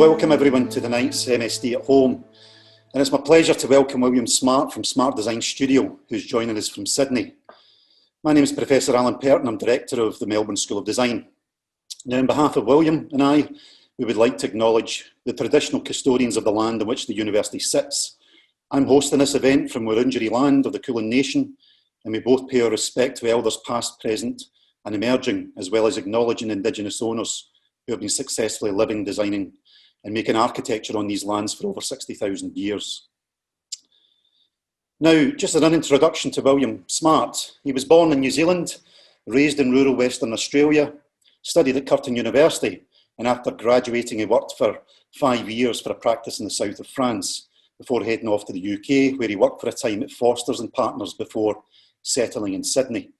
welcome everyone to tonight's MSD at Home. And it's my pleasure to welcome William Smart from Smart Design Studio, who's joining us from Sydney. My name is Professor Alan PERT and I'm Director of the Melbourne School of Design. Now, on behalf of William and I, we would like to acknowledge the traditional custodians of the land on which the university sits. I'm hosting this event from Wurundjeri land of the Kulin Nation, and we both pay our respect to elders past, present and emerging, as well as acknowledging Indigenous owners who have been successfully living, designing and making architecture on these lands for over 60,000 years. Now, just an introduction to William Smart. He was born in New Zealand, raised in rural Western Australia, studied at Curtin University, and after graduating he worked for 5 years for a practice in the south of France, before heading off to the UK, where he worked for a time at Foster's and Partners before settling in Sydney.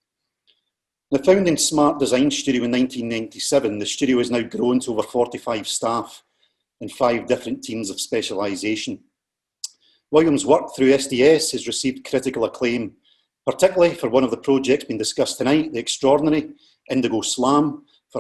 Now, founding Smart Design Studio in 1997, the studio has now grown to over 45 staff and 5 different teams of specialisation. William's work through SDS has received critical acclaim, particularly for one of the projects being discussed tonight, the extraordinary INDIGO Slam for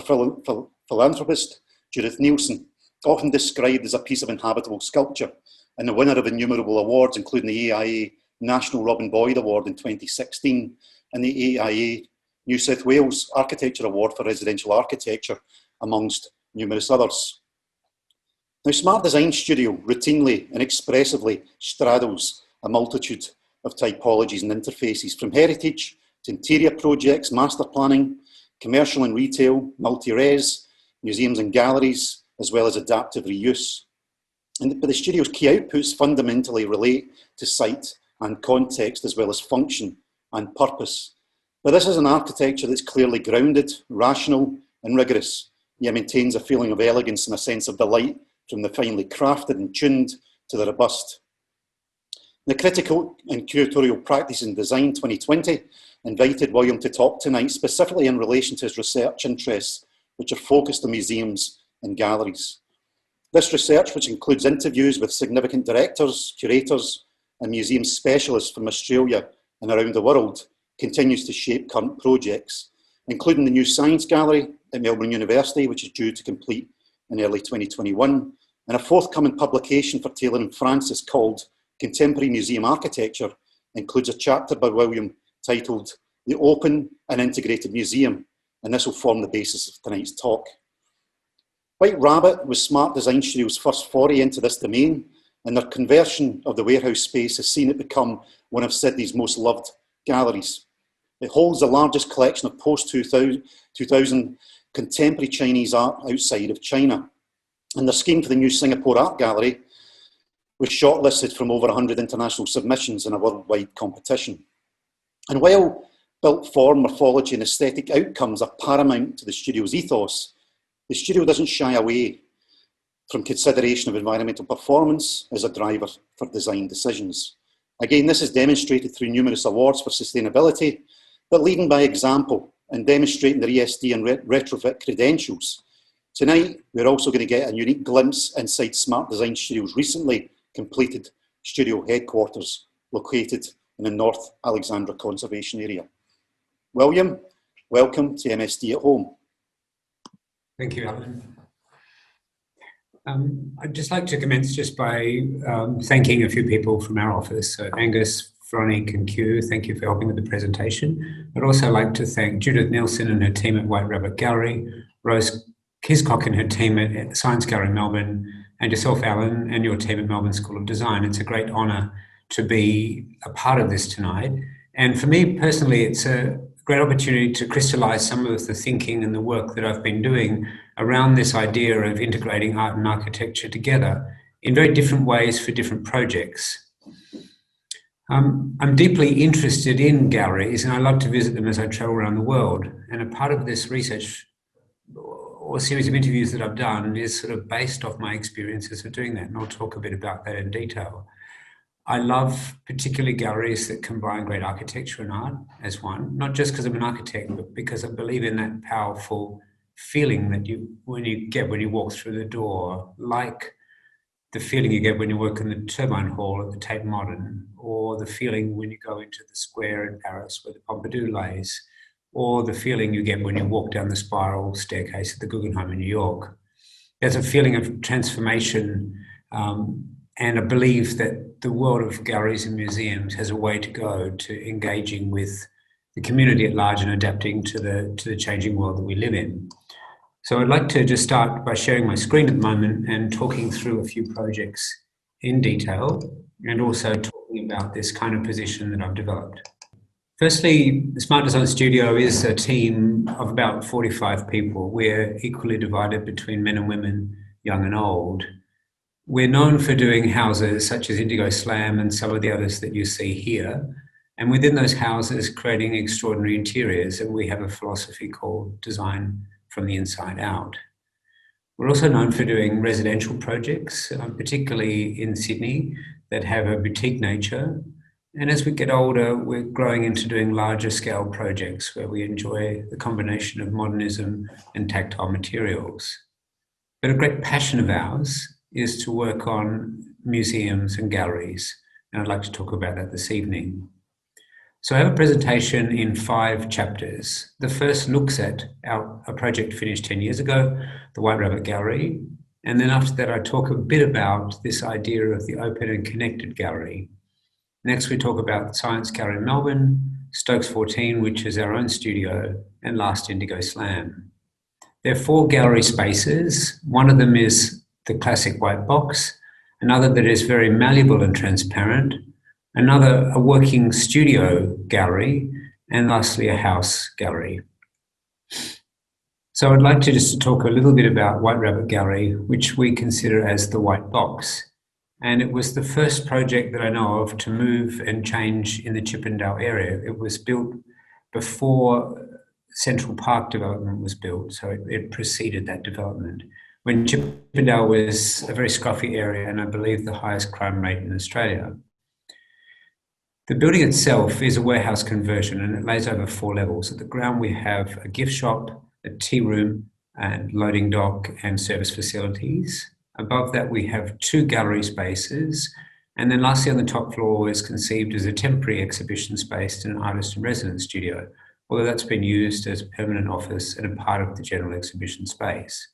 philanthropist Judith Neilson, often described as a piece of inhabitable sculpture, and the winner of innumerable awards, including the AIA National Robin Boyd Award in 2016 and the AIA New South Wales Architecture Award for Residential Architecture, amongst numerous others. Now, Smart Design Studio routinely and expressively straddles a multitude of typologies and interfaces, from heritage to interior projects, master planning, commercial and retail, multi-res, museums and galleries, as well as adaptive reuse. But the studio's key outputs fundamentally relate to site and context, as well as function and purpose. But this is an architecture that's clearly grounded, rational and rigorous, yet maintains a feeling of elegance and a sense of delight, from the finely crafted and tuned to the robust. The Critical and Curatorial Practice in Design 2020 invited William to talk tonight specifically in relation to his research interests, which are focused on museums and galleries. This research, which includes interviews with significant directors, curators and museum specialists from Australia and around the world, continues to shape current projects, including the new Science Gallery at Melbourne University, which is due to complete in early 2021, and a forthcoming publication for Taylor and Francis called Contemporary Museum Architecture includes a chapter by William titled The Open and Integrated Museum, and this will form the basis of tonight's talk. White Rabbit was Smart Design Studio's first foray into this domain, and their conversion of the warehouse space has seen it become one of Sydney's most loved galleries. It holds the largest collection of post-2000 contemporary Chinese art outside of China. And the scheme for the new Singapore Art Gallery was shortlisted from over 100 international submissions in a worldwide competition. And while built form, morphology and aesthetic outcomes are paramount to the studio's ethos, the studio doesn't shy away from consideration of environmental performance as a driver for design decisions. Again, this is demonstrated through numerous awards for sustainability, but leading by example and demonstrating their ESD and retrofit credentials. Tonight, we're also going to get a unique glimpse inside Smart Design Studio's recently completed studio headquarters, located in the North Alexandra Conservation Area. William, welcome to MSD at Home. Thank you, Alan. I'd just like to commence just by thanking a few people from our office. So Angus, Veronique and Q, thank you for helping with the presentation. I'd also like to thank Judith Neilson and her team at White Rabbit Gallery, Rose Kiscock and her team at the Science Gallery Melbourne, and yourself, Alan, and your team at Melbourne School of Design. It's a great honour to be a part of this tonight. And for me personally, it's a great opportunity to crystallise some of the thinking and the work that I've been doing around this idea of integrating art and architecture together in very different ways for different projects. I'm deeply interested in galleries and I love to visit them as I travel around the world. And a part of this research or series of interviews that I've done is sort of based off my experiences of doing that. And I'll talk a bit about that in detail. I love particularly galleries that combine great architecture and art as one, not just because I'm an architect, but because I believe in that powerful feeling that you get when you walk through the door, like the feeling you get when you work in the Turbine Hall at the Tate Modern, or the feeling when you go into the square in Paris where the Pompidou lays, or the feeling you get when you walk down the spiral staircase at the Guggenheim in New York. There's a feeling of transformation and a belief that the world of galleries and museums has a way to go to engaging with the community at large and adapting to the changing world that we live in. So I'd like to just start by sharing my screen at the moment and talking through a few projects in detail, and also talking about this kind of position that I've developed. Firstly, the Smart Design Studio is a team of about 45 people. We're equally divided between men and women, young and old. We're known for doing houses such as Indigo Slam and some of the others that you see here. And within those houses, creating extraordinary interiors. And we have a philosophy called design from the inside out. We're also known for doing residential projects, particularly in Sydney, that have a boutique nature. And as we get older, we're growing into doing larger scale projects where we enjoy the combination of modernism and tactile materials. But a great passion of ours is to work on museums and galleries. And I'd like to talk about that this evening. So I have a presentation in 5 chapters. The first looks at a project finished 10 years ago, the White Rabbit Gallery. And then after that, I talk a bit about this idea of the open and connected gallery. Next, we talk about the Science Gallery in Melbourne, Stokes 14, which is our own studio, and last, Indigo Slam. There are 4 gallery spaces. One of them is the classic white box, another that is very malleable and transparent, another a working studio gallery, and lastly a house gallery. So I'd like to just talk a little bit about White Rabbit Gallery, which we consider as the white box. And it was the first project that I know of to move and change in the Chippendale area. It was built before Central Park development was built, so it preceded that development. When Chippendale was a very scruffy area and I believe the highest crime rate in Australia. The building itself is a warehouse conversion and it lays over 4 levels. At the ground we have a gift shop, a tea room, and loading dock and service facilities. Above that we have 2 gallery spaces, and then lastly on the top floor is conceived as a temporary exhibition space and an artist in residence studio, although that's been used as a permanent office and a part of the general exhibition space.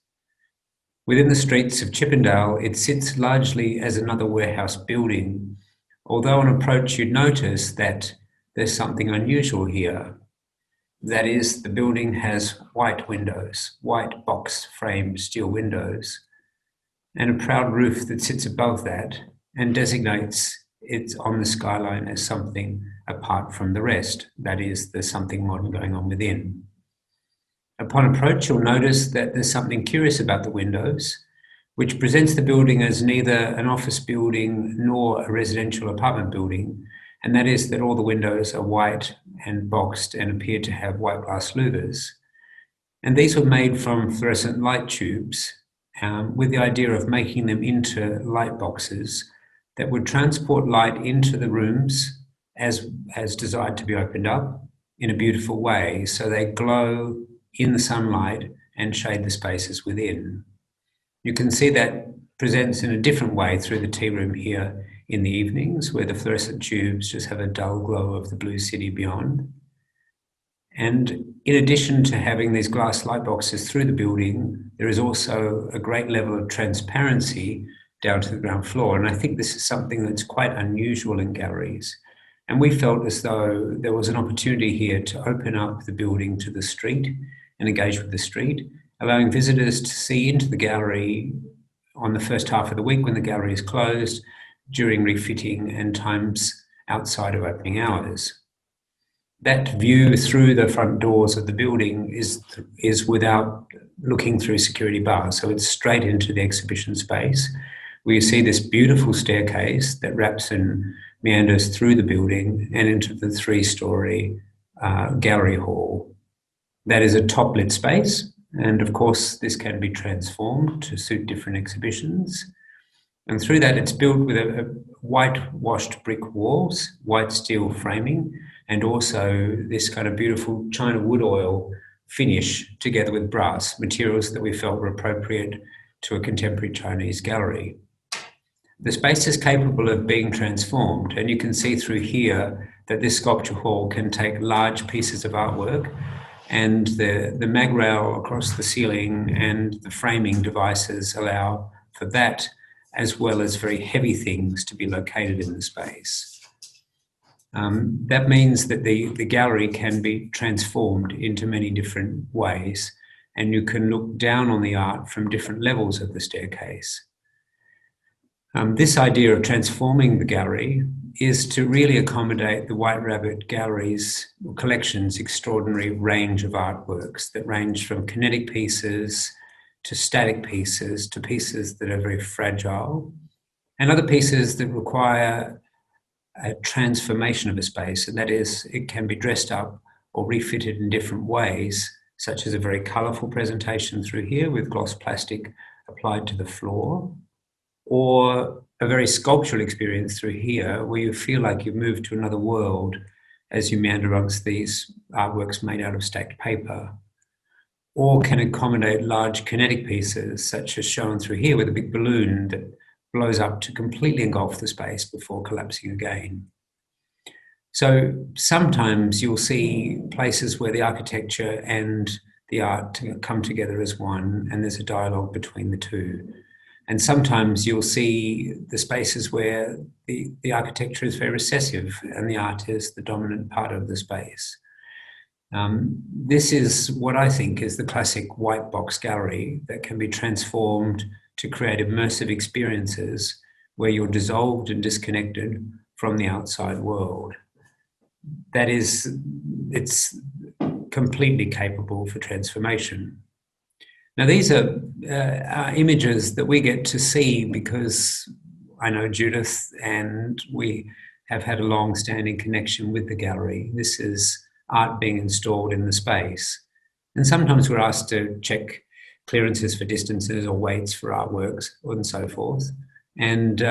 Within the streets of Chippendale, it sits largely as another warehouse building, although on approach you'd notice that there's something unusual here. That is, the building has white windows, white box framed steel windows, and a proud roof that sits above that and designates it on the skyline as something apart from the rest. That is, there's something modern going on within. Upon approach, you'll notice that there's something curious about the windows, which presents the building as neither an office building nor a residential apartment building, and that is that all the windows are white and boxed and appear to have white glass louvers. And these were made from fluorescent light tubes, with the idea of making them into light boxes that would transport light into the rooms as desired to be opened up in a beautiful way, so they glow in the sunlight and shade the spaces within. You can see that presents in a different way through the tea room here in the evenings, where the fluorescent tubes just have a dull glow of the blue city beyond. And in addition to having these glass light boxes through the building, there is also a great level of transparency down to the ground floor. And I think this is something that's quite unusual in galleries. And we felt as though there was an opportunity here to open up the building to the street and engage with the street, allowing visitors to see into the gallery on the first half of the week when the gallery is closed, during refitting and times outside of opening hours. That view through the front doors of the building is without looking through security bars, so it's straight into the exhibition space, where you see this beautiful staircase that wraps and meanders through the building and into the 3-story gallery hall. That is a top-lit space, and of course this can be transformed to suit different exhibitions. And through that it's built with a whitewashed brick walls, white steel framing, and also this kind of beautiful China wood oil finish together with brass, materials that we felt were appropriate to a contemporary Chinese gallery. The space is capable of being transformed, and you can see through here that this sculpture hall can take large pieces of artwork And the mag rail across the ceiling and the framing devices allow for that, as well as very heavy things to be located in the space. That means that the gallery can be transformed into many different ways, and you can look down on the art from different levels of the staircase. This idea of transforming the gallery is to really accommodate the White Rabbit Gallery's collection's extraordinary range of artworks that range from kinetic pieces to static pieces to pieces that are very fragile, and other pieces that require a transformation of a space, and that is, it can be dressed up or refitted in different ways, such as a very colourful presentation through here with gloss plastic applied to the floor, or a very sculptural experience through here where you feel like you've moved to another world as you meander amongst these artworks made out of stacked paper, or can accommodate large kinetic pieces such as shown through here with a big balloon that blows up to completely engulf the space before collapsing again. So sometimes you'll see places where the architecture and the art come together as one, and there's a dialogue between the two. And sometimes you'll see the spaces where the architecture is very recessive and the art is the dominant part of the space. This is what I think is the classic white box gallery that can be transformed to create immersive experiences where you're dissolved and disconnected from the outside world. That is, it's completely capable for transformation. Now, these are images that we get to see because I know Judith and we have had a long-standing connection with the gallery. This is art being installed in the space. And sometimes we're asked to check clearances for distances or weights for artworks and so forth. And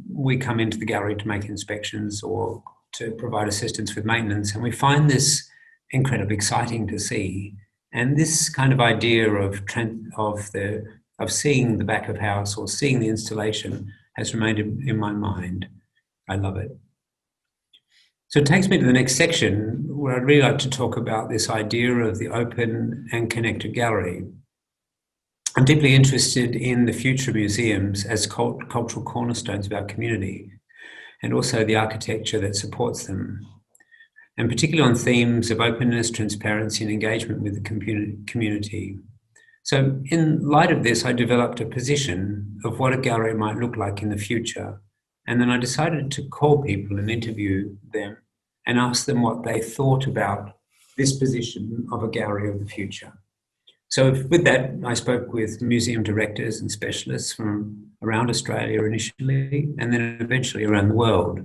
we come into the gallery to make inspections or to provide assistance with maintenance. And we find this incredibly exciting to see. And this kind of idea of seeing the back of house or seeing the installation has remained in my mind. I love it. So it takes me to the next section where I'd really like to talk about this idea of the open and connected gallery. I'm deeply interested in the future of museums as cultural cornerstones of our community, and also the architecture that supports them, and particularly on themes of openness, transparency, and engagement with the community. So in light of this, I developed a position of what a gallery might look like in the future. And then I decided to call people and interview them and ask them what they thought about this position of a gallery of the future. So with that, I spoke with museum directors and specialists from around Australia initially, and then eventually around the world.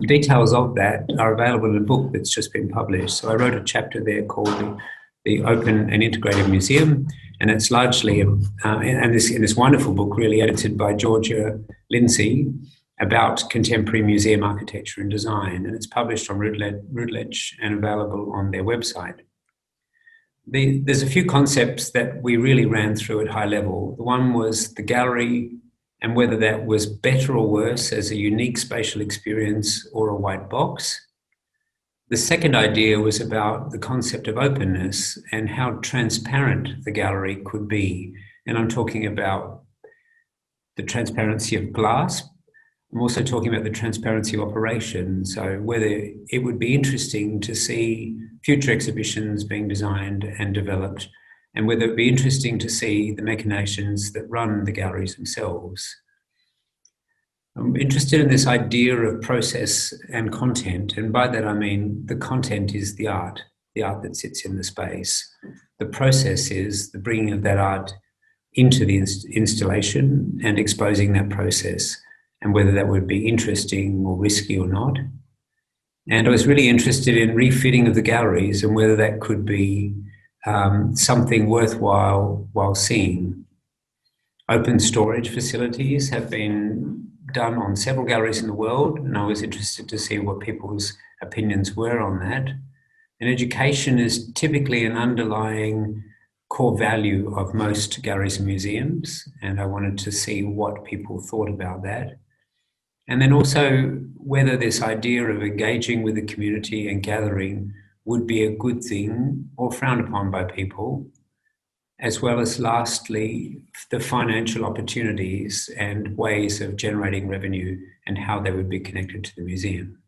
Details of that are available in a book that's just been published. So I wrote a chapter there called The Open and Integrated Museum, and it's largely, in this wonderful book, really edited by Georgia Lindsay, about contemporary museum architecture and design, and it's published on Routledge and available on their website. There's a few concepts that we really ran through at high level. The one was the gallery and whether that was better or worse as a unique spatial experience or a white box. The second idea was about the concept of openness and how transparent the gallery could be. And I'm talking about the transparency of glass. I'm also talking about the transparency of operation. So whether it would be interesting to see future exhibitions being designed and developed, and whether it would be interesting to see the machinations that run the galleries themselves. I'm interested in this idea of process and content, and by that I mean the content is the art that sits in the space. The process is the bringing of that art into the installation and exposing that process, and whether that would be interesting or risky or not. And I was really interested in refitting of the galleries and whether that could be something worthwhile while seeing. Open storage facilities have been done on several galleries in the world, and I was interested to see what people's opinions were on that. And education is typically an underlying core value of most galleries and museums, and I wanted to see what people thought about that. And then also whether this idea of engaging with the community and gathering would be a good thing or frowned upon by people, as well as lastly, the financial opportunities and ways of generating revenue and how they would be connected to the museum.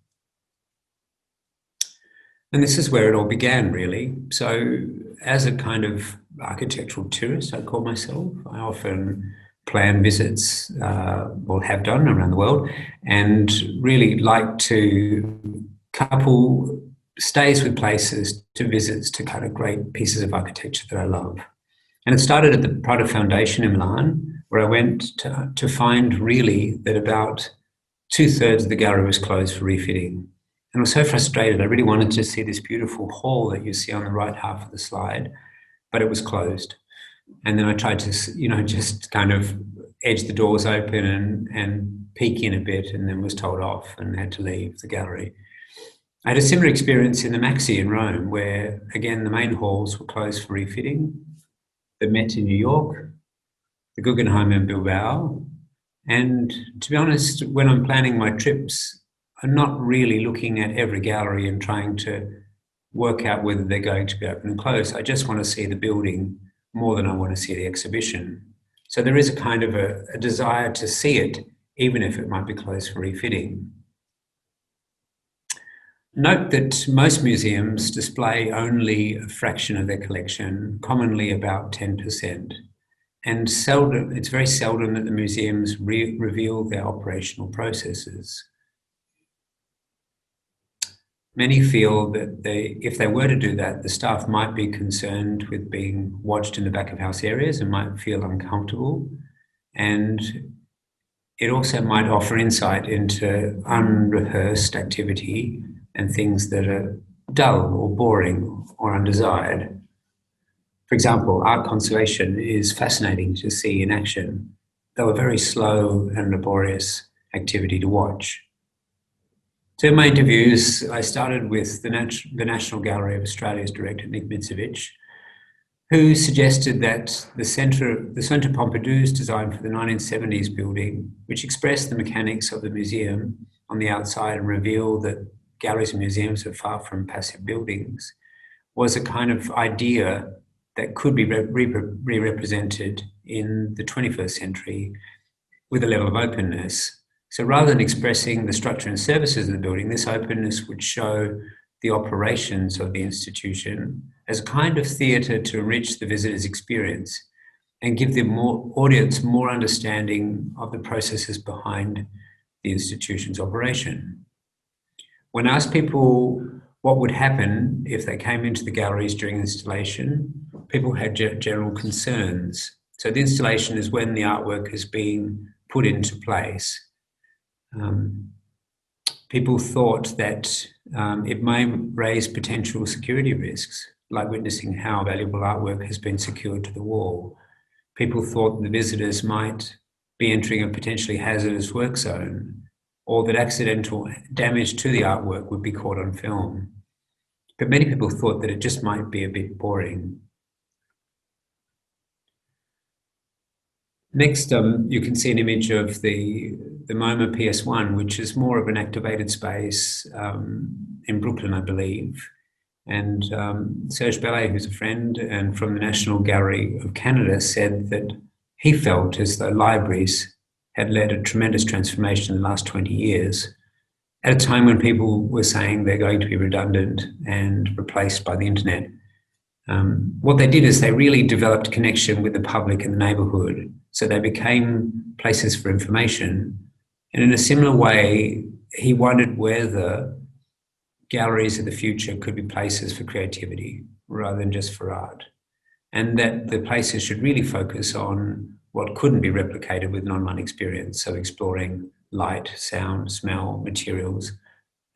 And this is where it all began, really. So as a kind of architectural tourist, I call myself, I often plan visits, or have done around the world, and really like to couple stays with places to visits to kind of great pieces of architecture that I love. And it started at the Prado Foundation in Milan, where I went to find really that about 2/3 of the gallery was closed for refitting. And I was so frustrated. I really wanted to see this beautiful hall that you see on the right half of the slide, but it was closed. And then I tried to, just kind of edge the doors open and peek in a bit, and then was told off and had to leave the gallery. I had a similar experience in the Maxi in Rome, where, again, the main halls were closed for refitting. The Met in New York, the Guggenheim in Bilbao. And to be honest, when I'm planning my trips, I'm not really looking at every gallery and trying to work out whether they're going to be open and closed. I just want to see the building more than I want to see the exhibition. So there is a kind of a desire to see it, even if it might be closed for refitting. Note that most museums display only a fraction of their collection, commonly about 10%. And it's very seldom that the museums reveal their operational processes. Many feel that if they were to do that, the staff might be concerned with being watched in the back of house areas and might feel uncomfortable. And it also might offer insight into unrehearsed activity and things that are dull or boring or undesired. For example, art conservation is fascinating to see in action, though a very slow and laborious activity to watch. So in my interviews, I started with the National Gallery of Australia's director, Nick Mitsevich, who suggested that the Centre Pompidou's design for the 1970s building, which expressed the mechanics of the museum on the outside and revealed that galleries and museums are far from passive buildings, was a kind of idea that could be re-represented in the 21st century with a level of openness. So rather than expressing the structure and services of the building, this openness would show the operations of the institution as a kind of theatre to enrich the visitor's experience and give the audience more understanding of the processes behind the institution's operation. When asked people what would happen if they came into the galleries during installation, people had general concerns. So the installation is when the artwork is being put into place. People thought that it may raise potential security risks, like witnessing how valuable artwork has been secured to the wall. People thought the visitors might be entering a potentially hazardous work zone, or that accidental damage to the artwork would be caught on film. But many people thought that it just might be a bit boring. Next, you can see an image of the MoMA PS1, which is more of an activated space in Brooklyn, I believe. And Serge Bellet, who's a friend and from the National Gallery of Canada, said that he felt as though libraries had led a tremendous transformation in the last 20 years, at a time when people were saying they're going to be redundant and replaced by the internet. What they did is they really developed connection with the public and the neighbourhood. So they became places for information. And in a similar way, he wondered whether galleries of the future could be places for creativity rather than just for art. And that the places should really focus on what couldn't be replicated with an online experience. So exploring light, sound, smell, materials,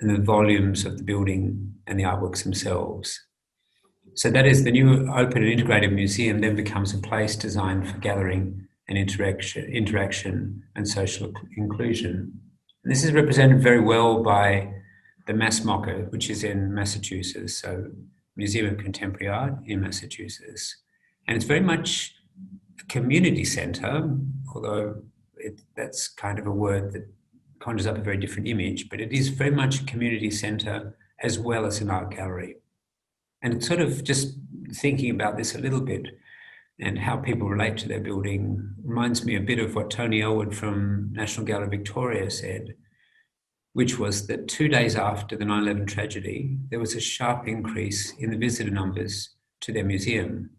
and the volumes of the building and the artworks themselves. So that is the new open and integrated museum then becomes a place designed for gathering and interaction and social inclusion. And this is represented very well by the Mass MoCA, which is in Massachusetts, so Museum of Contemporary Art in Massachusetts. And it's very much a community centre, although that's kind of a word that conjures up a very different image, but it is very much a community centre as well as an art gallery. And sort of just thinking about this a little bit and how people relate to their building reminds me a bit of what Tony Elwood from National Gallery Victoria said, which was that 2 days after the 9/11 tragedy, there was a sharp increase in the visitor numbers to their museum.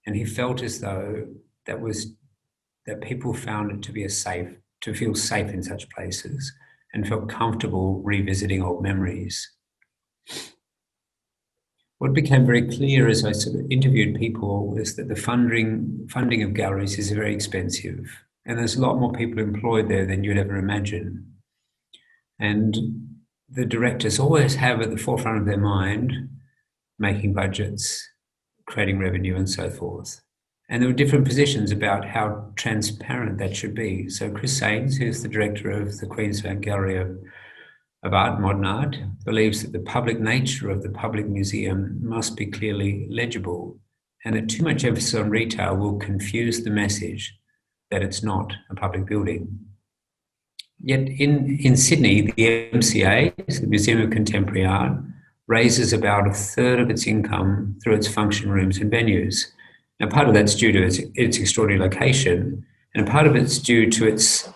And he felt as though that people found it to feel safe in such places and felt comfortable revisiting old memories. What became very clear as I sort of interviewed people was that the funding of galleries is very expensive, and there's a lot more people employed there than you'd ever imagine. And the directors always have at the forefront of their mind making budgets, creating revenue, and so forth. And there were different positions about how transparent that should be. So Chris Saines, who's the director of the Queensland Gallery of Art, Modern Art, believes that the public nature of the public museum must be clearly legible, and that too much emphasis on retail will confuse the message that it's not a public building. Yet in Sydney, the MCA, the Museum of Contemporary Art, raises about a third of its income through its function rooms and venues. Now, part of that's due to its extraordinary location, and part of it's due to its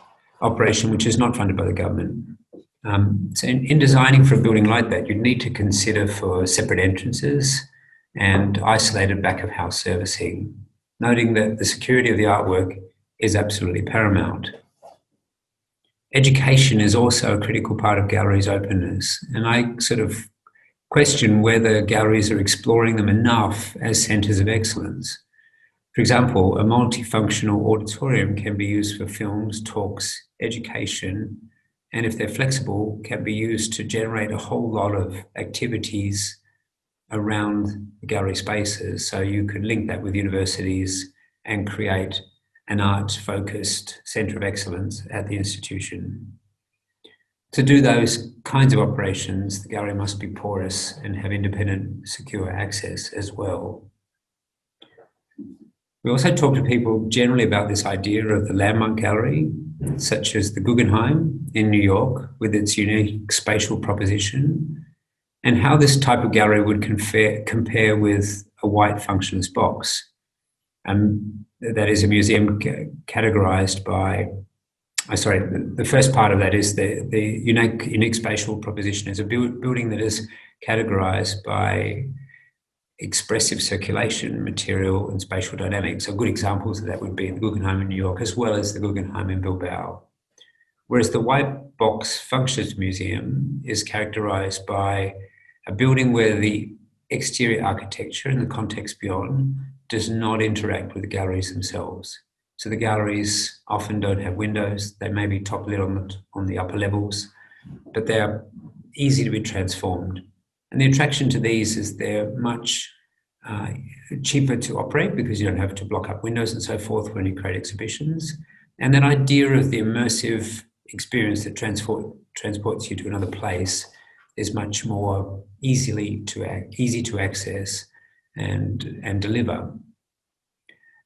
operation, which is not funded by the government. So in designing for a building like that, you'd need to consider for separate entrances and isolated back-of-house servicing, noting that the security of the artwork is absolutely paramount. Education is also a critical part of galleries' openness, and I sort of question whether galleries are exploring them enough as centres of excellence. For example, a multifunctional auditorium can be used for films, talks, education, and if they're flexible, can be used to generate a whole lot of activities around the gallery spaces. So you could link that with universities and create an art-focused centre of excellence at the institution. To do those kinds of operations, the gallery must be porous and have independent, secure access as well. We also talk to people generally about this idea of the landmark gallery, such as the Guggenheim in New York, with its unique spatial proposition, and how this type of gallery would compare with a white functionless box. That is a museum categorized by, the first part of that is the unique spatial proposition is a building that is categorized by expressive circulation, material, and spatial dynamics. So good examples of that would be the Guggenheim in New York, as well as the Guggenheim in Bilbao. Whereas the White Box Functions Museum is characterized by a building where the exterior architecture and the context beyond does not interact with the galleries themselves. So the galleries often don't have windows. They may be top lit on the upper levels, but they are easy to be transformed. And the attraction to these is they're much cheaper to operate because you don't have to block up windows and so forth when you create exhibitions. And that idea of the immersive experience that transports you to another place is much more easy to access and deliver.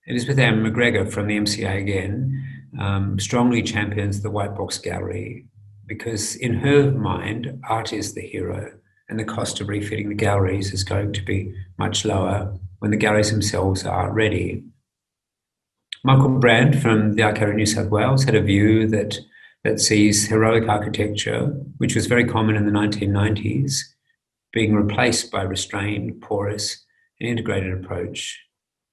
Elizabeth Ann McGregor from the MCA again strongly champions the White Box Gallery because in her mind, art is the hero, and the cost of refitting the galleries is going to be much lower when the galleries themselves are ready. Michael Brand from the Art Gallery New South Wales had a view that sees heroic architecture, which was very common in the 1990s, being replaced by restrained, porous, and integrated approach.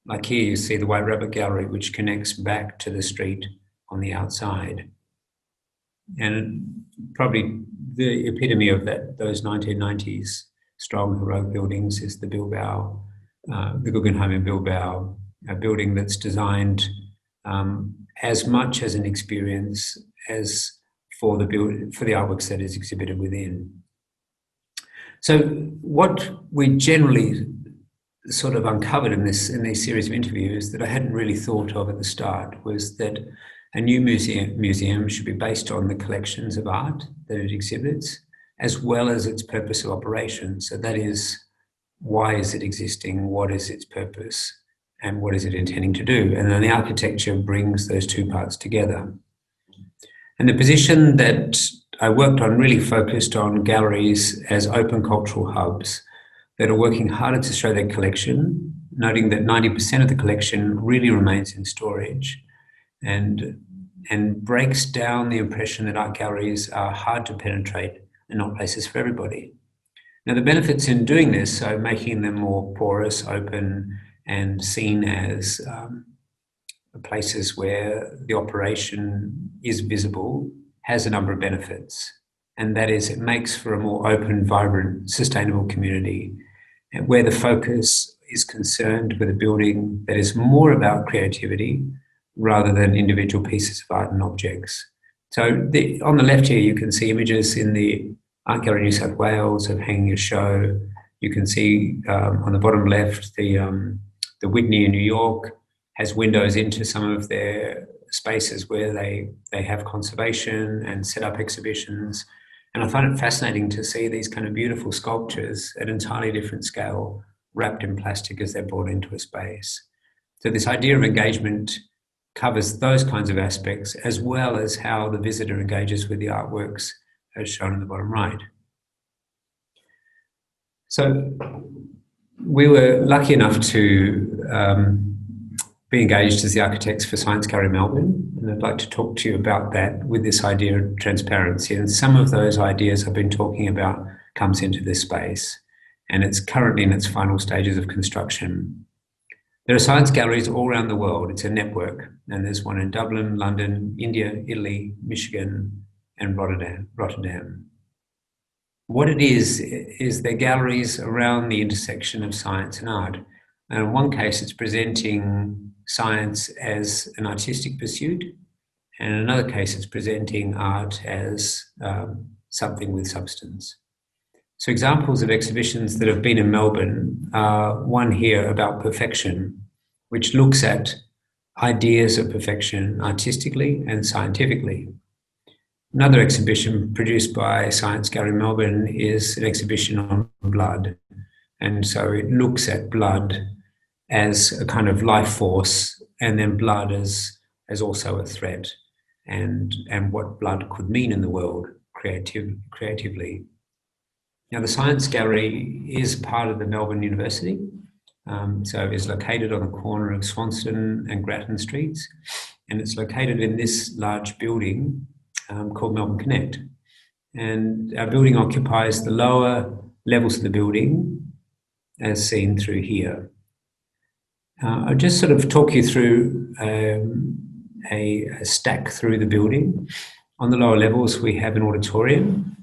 Like here, you see the White Rabbit Gallery, which connects back to the street on the outside. And probably the epitome of those 1990s strong heroic buildings is the Bilbao, the Guggenheim in Bilbao, a building that's designed as much as an experience as for the artworks that is exhibited within. So what we generally sort of uncovered in these series of interviews that I hadn't really thought of at the start was that a new museum should be based on the collections of art that it exhibits, as well as its purpose of operation. So that is, why is it existing? What is its purpose? And what is it intending to do? And then the architecture brings those two parts together. And the position that I worked on really focused on galleries as open cultural hubs that are working harder to show their collection, noting that 90% of the collection really remains in storage, and breaks down the impression that art galleries are hard to penetrate and not places for everybody. Now, the benefits in doing this, so making them more porous, open, and seen as places where the operation is visible, has a number of benefits. And that is, it makes for a more open, vibrant, sustainable community, where the focus is concerned with a building that is more about creativity rather than individual pieces of art and objects. So on the left here, you can see images in the Art Gallery New South Wales of hanging a show. You can see on the bottom left, the Whitney in New York has windows into some of their spaces where they have conservation and set up exhibitions. And I find it fascinating to see these kind of beautiful sculptures at entirely different scale, wrapped in plastic as they're brought into a space. So this idea of engagement covers those kinds of aspects, as well as how the visitor engages with the artworks, as shown in the bottom right. So we were lucky enough to be engaged as the architects for Science Gallery Melbourne, and I'd like to talk to you about that with this idea of transparency. And some of those ideas I've been talking about comes into this space, and it's currently in its final stages of construction. There are science galleries all around the world. It's a network, and there's one in Dublin, London, India, Italy, Michigan, and Rotterdam. What it is they're galleries around the intersection of science and art. And in one case, it's presenting science as an artistic pursuit, and in another case, it's presenting art as something with substance. So examples of exhibitions that have been in Melbourne are one here about perfection, which looks at ideas of perfection artistically and scientifically. Another exhibition produced by Science Gallery Melbourne is an exhibition on blood. And so it looks at blood as a kind of life force, and then blood as also a threat, and what blood could mean in the world creatively. Now, the Science Gallery is part of the Melbourne University, so it's located on the corner of Swanston and Grattan Streets, and it's located in this large building called Melbourne Connect. And our building occupies the lower levels of the building, as seen through here. I'll just sort of talk you through a stack through the building. On the lower levels, we have an auditorium,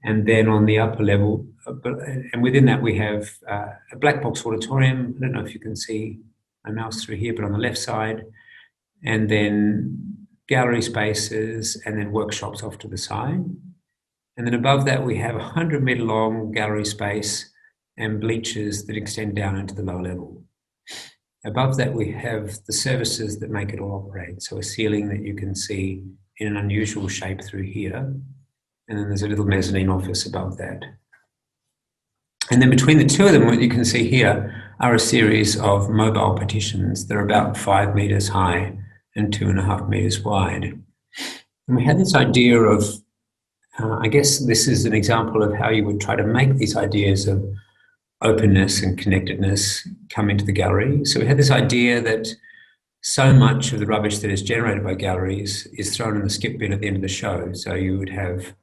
and then on the upper level, and within that we have a black box auditorium. I don't know if you can see my mouse through here, but on the left side, and then gallery spaces, and then workshops off to the side. And then above that, we have a 100-metre long gallery space and bleachers that extend down into the lower level. Above that, we have the services that make it all operate. So a ceiling that you can see in an unusual shape through here. And then there's a little mezzanine office above that. And then between the two of them, what you can see here are a series of mobile partitions that are about 5 metres high and 2.5 metres wide. And we had this idea of, I guess this is an example of how you would try to make these ideas of openness and connectedness come into the gallery. So we had this idea that so much of the rubbish that is generated by galleries is thrown in the skip bin at the end of the show. So you would have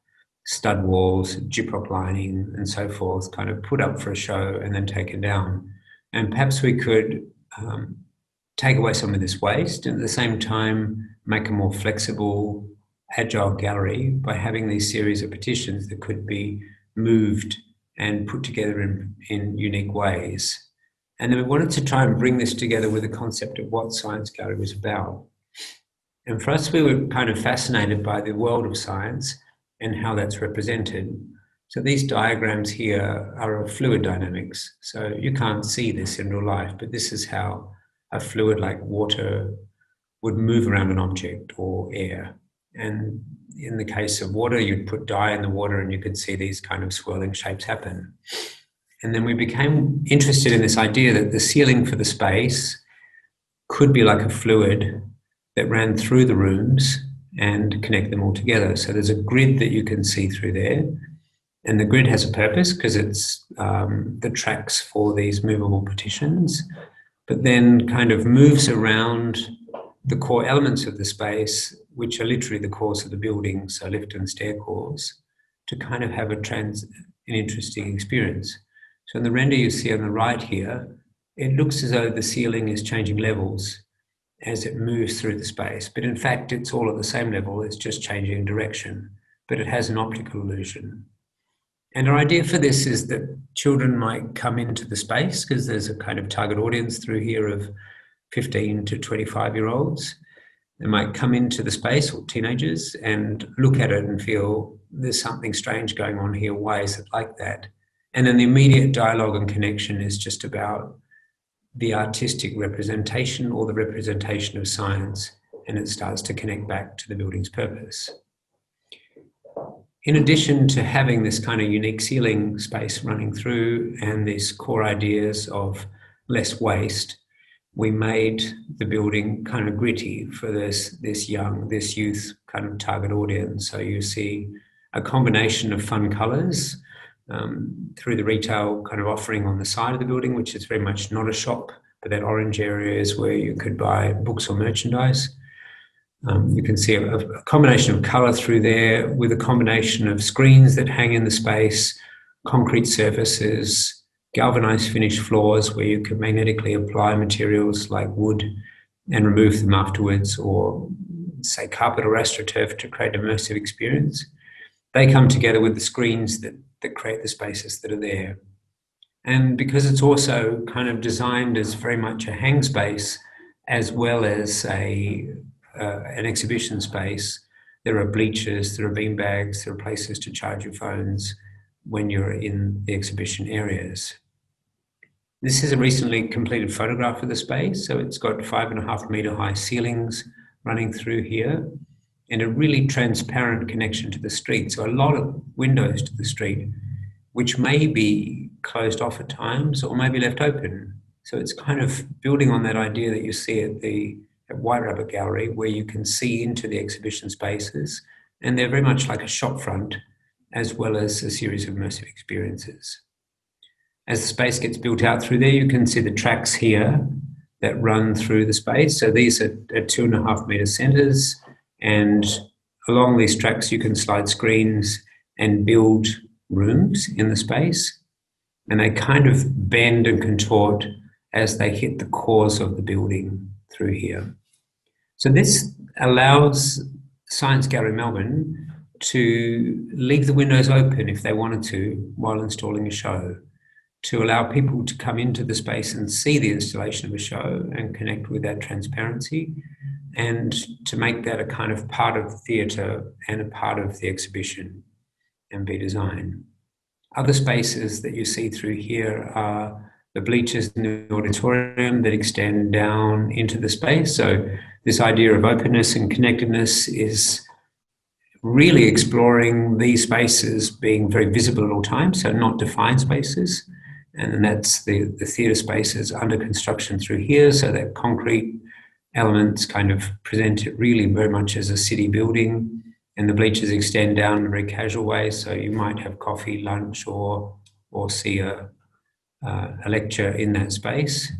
stud walls, gyprock lining, and so forth, kind of put up for a show and then taken down. And perhaps we could take away some of this waste and at the same time make a more flexible, agile gallery by having these series of partitions that could be moved and put together in unique ways. And then we wanted to try and bring this together with the concept of what Science Gallery was about. And for us, we were kind of fascinated by the world of science and how that's represented. So these diagrams here are of fluid dynamics. So you can't see this in real life, but this is how a fluid like water would move around an object or air. And in the case of water, you'd put dye in the water and you could see these kind of swirling shapes happen. And then we became interested in this idea that the ceiling for the space could be like a fluid that ran through the rooms and connect them all together. So there's a grid that you can see through there. And the grid has a purpose because it's the tracks for these movable partitions, but then kind of moves around the core elements of the space, which are literally the cores of the building, so lift and stair cores, to kind of have an interesting experience. So in the render you see on the right here, it looks as though the ceiling is changing levels as it moves through the space, but in fact it's all at the same level, it's just changing direction, but it has an optical illusion. And our idea for this is that children might come into the space, because there's a kind of target audience through here of 15 to 25-year-olds. They might come into the space, or teenagers, and look at it and feel there's something strange going on here, why is it like that? And then the immediate dialogue and connection is just about the artistic representation or the representation of science, and it starts to connect back to the building's purpose. In addition to having this kind of unique ceiling space running through and these core ideas of less waste, we made the building kind of gritty for this youth kind of target audience. So you see a combination of fun colours through the retail kind of offering on the side of the building, which is very much not a shop, but that orange area is where you could buy books or merchandise. You can see a combination of colour through there, with a combination of screens that hang in the space, concrete surfaces, galvanised finished floors where you could magnetically apply materials like wood and remove them afterwards, or say carpet or astroturf to create an immersive experience. They come together with the screens that create the spaces that are there. And because it's also kind of designed as very much a hang space as well as an exhibition space, there are bleachers, there are beanbags, there are places to charge your phones when you're in the exhibition areas. This is a recently completed photograph of the space, so it's got 5.5 metre high ceilings running through here and a really transparent connection to the street. So a lot of windows to the street, which may be closed off at times or may be left open. So it's kind of building on that idea that you see at White Rabbit Gallery, where you can see into the exhibition spaces, and they're very much like a shop front as well as a series of immersive experiences. As the space gets built out through there, you can see the tracks here that run through the space. So these are 2.5 metre centres, and along these tracks you can slide screens and build rooms in the space, and they kind of bend and contort as they hit the cores of the building through here. So this allows Science Gallery Melbourne to leave the windows open if they wanted to while installing a show, to allow people to come into the space and see the installation of a show and connect with that transparency, and to make that a kind of part of theatre and a part of the exhibition and be designed. Other spaces that you see through here are the bleachers in the auditorium that extend down into the space. So this idea of openness and connectedness is really exploring these spaces being very visible at all times, so not defined spaces. And that's the theatre spaces under construction through here, so that concrete elements kind of present it really very much as a city building, and the bleachers extend down in a very casual way, so you might have coffee, lunch, or see a lecture in that space.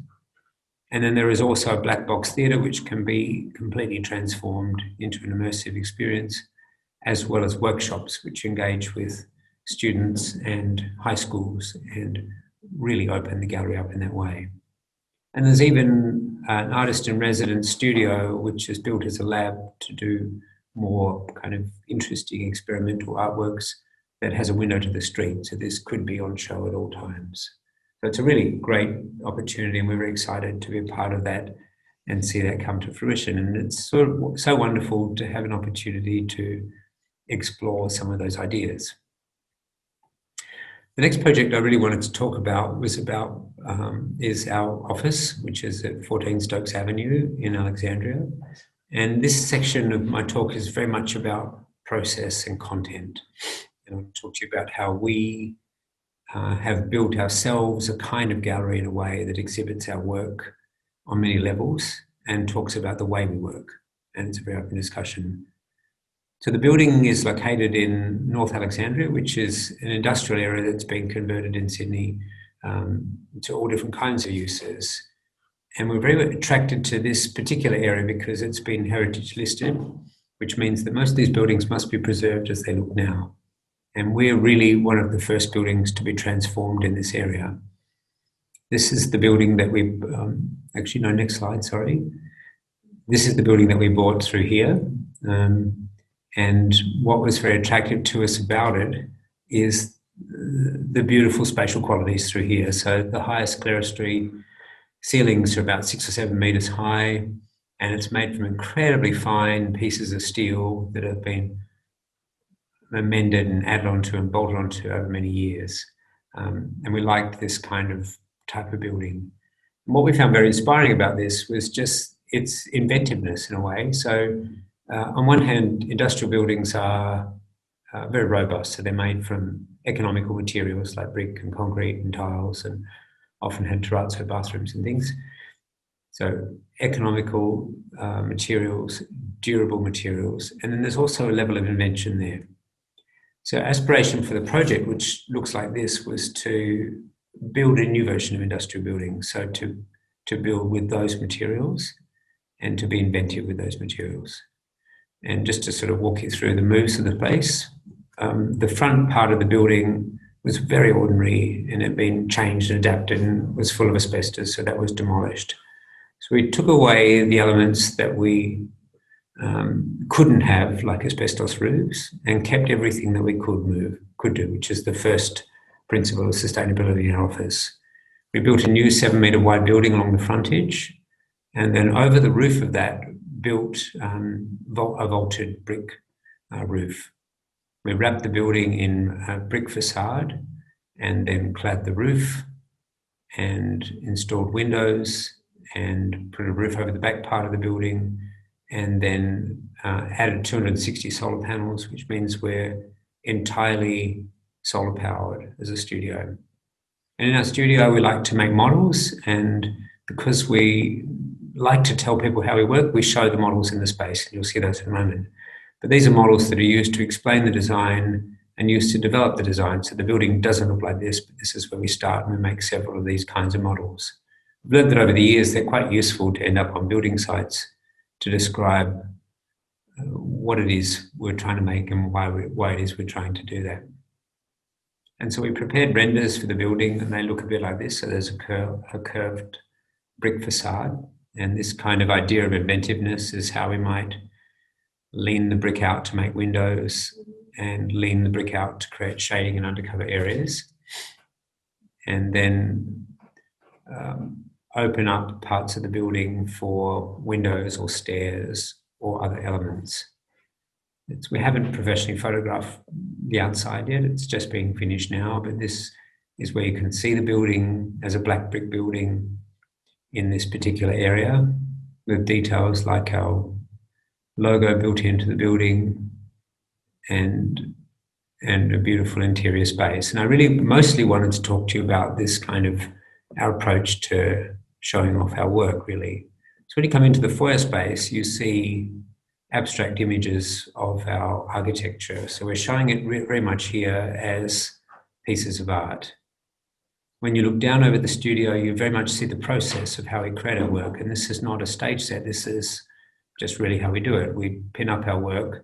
And then there is also a black box theatre which can be completely transformed into an immersive experience, as well as workshops which engage with students and high schools and really open the gallery up in that way. And there's even an artist in residence studio which is built as a lab to do more kind of interesting experimental artworks that has a window to the street. So this could be on show at all times. So it's a really great opportunity, and we're very excited to be a part of that and see that come to fruition. And it's so wonderful to have an opportunity to explore some of those ideas. The next project I really wanted to talk about is our office, which is at 14 Stokes Avenue in Alexandria. And this section of my talk is very much about process and content. And I'll talk to you about how we have built ourselves a kind of gallery in a way that exhibits our work on many levels and talks about the way we work. And it's a very open discussion. So the building is located in North Alexandria, which is an industrial area that's been converted in Sydney to all different kinds of uses. And we're very attracted to this particular area because it's been heritage listed, which means that most of these buildings must be preserved as they look now. And we're really one of the first buildings to be transformed in this area. This is the building that we, actually, no, next slide, sorry. This is the building that we bought through here. And what was very attractive to us about it is the beautiful spatial qualities through here. So the highest clerestory ceilings are about 6 or 7 meters high, and it's made from incredibly fine pieces of steel that have been amended and added onto and bolted onto over many years. And we liked this kind of type of building. And what we found very inspiring about this was just its inventiveness in a way. So on one hand, industrial buildings are very robust. So they're made from economical materials like brick and concrete and tiles, and often had terrazzo bathrooms and things. So economical materials, durable materials, and then there's also a level of invention there. So aspiration for the project, which looks like this, was to build a new version of industrial building. So to build with those materials and to be inventive with those materials. And just to sort of walk you through the moves of the place, the front part of the building was very ordinary and had been changed and adapted and was full of asbestos, so that was demolished. So we took away the elements that we couldn't have, like asbestos roofs, and kept everything that we could do, which is the first principle of sustainability in our office. We built a new 7-metre wide building along the frontage, and then over the roof of that built a vaulted brick roof. We wrapped the building in a brick facade and then clad the roof and installed windows and put a roof over the back part of the building, and then added 260 solar panels, which means we're entirely solar powered as a studio. And in our studio, we like to make models, and because we like to tell people how we work, we show the models in the space, and you'll see those in a moment. But these are models that are used to explain the design and used to develop the design. So the building doesn't look like this, but this is where we start, and we make several of these kinds of models. We've learned that over the years, they're quite useful to end up on building sites to describe what it is we're trying to make and why it is we're trying to do that. And so we prepared renders for the building, and they look a bit like this. So there's a curved brick facade, and this kind of idea of inventiveness is how we might lean the brick out to make windows and lean the brick out to create shading in undercover areas, and then open up parts of the building for windows or stairs or other elements. We haven't professionally photographed the outside yet, it's just being finished now, but this is where you can see the building as a black brick building in this particular area, with details like our logo built into the building and a beautiful interior space. And I really mostly wanted to talk to you about this kind of our approach to showing off our work, really. So when you come into the foyer space, you see abstract images of our architecture. So we're showing it very much here as pieces of art. When you look down over the studio, you very much see the process of how we create our work. And this is not a stage set, this is just really how we do it. We pin up our work.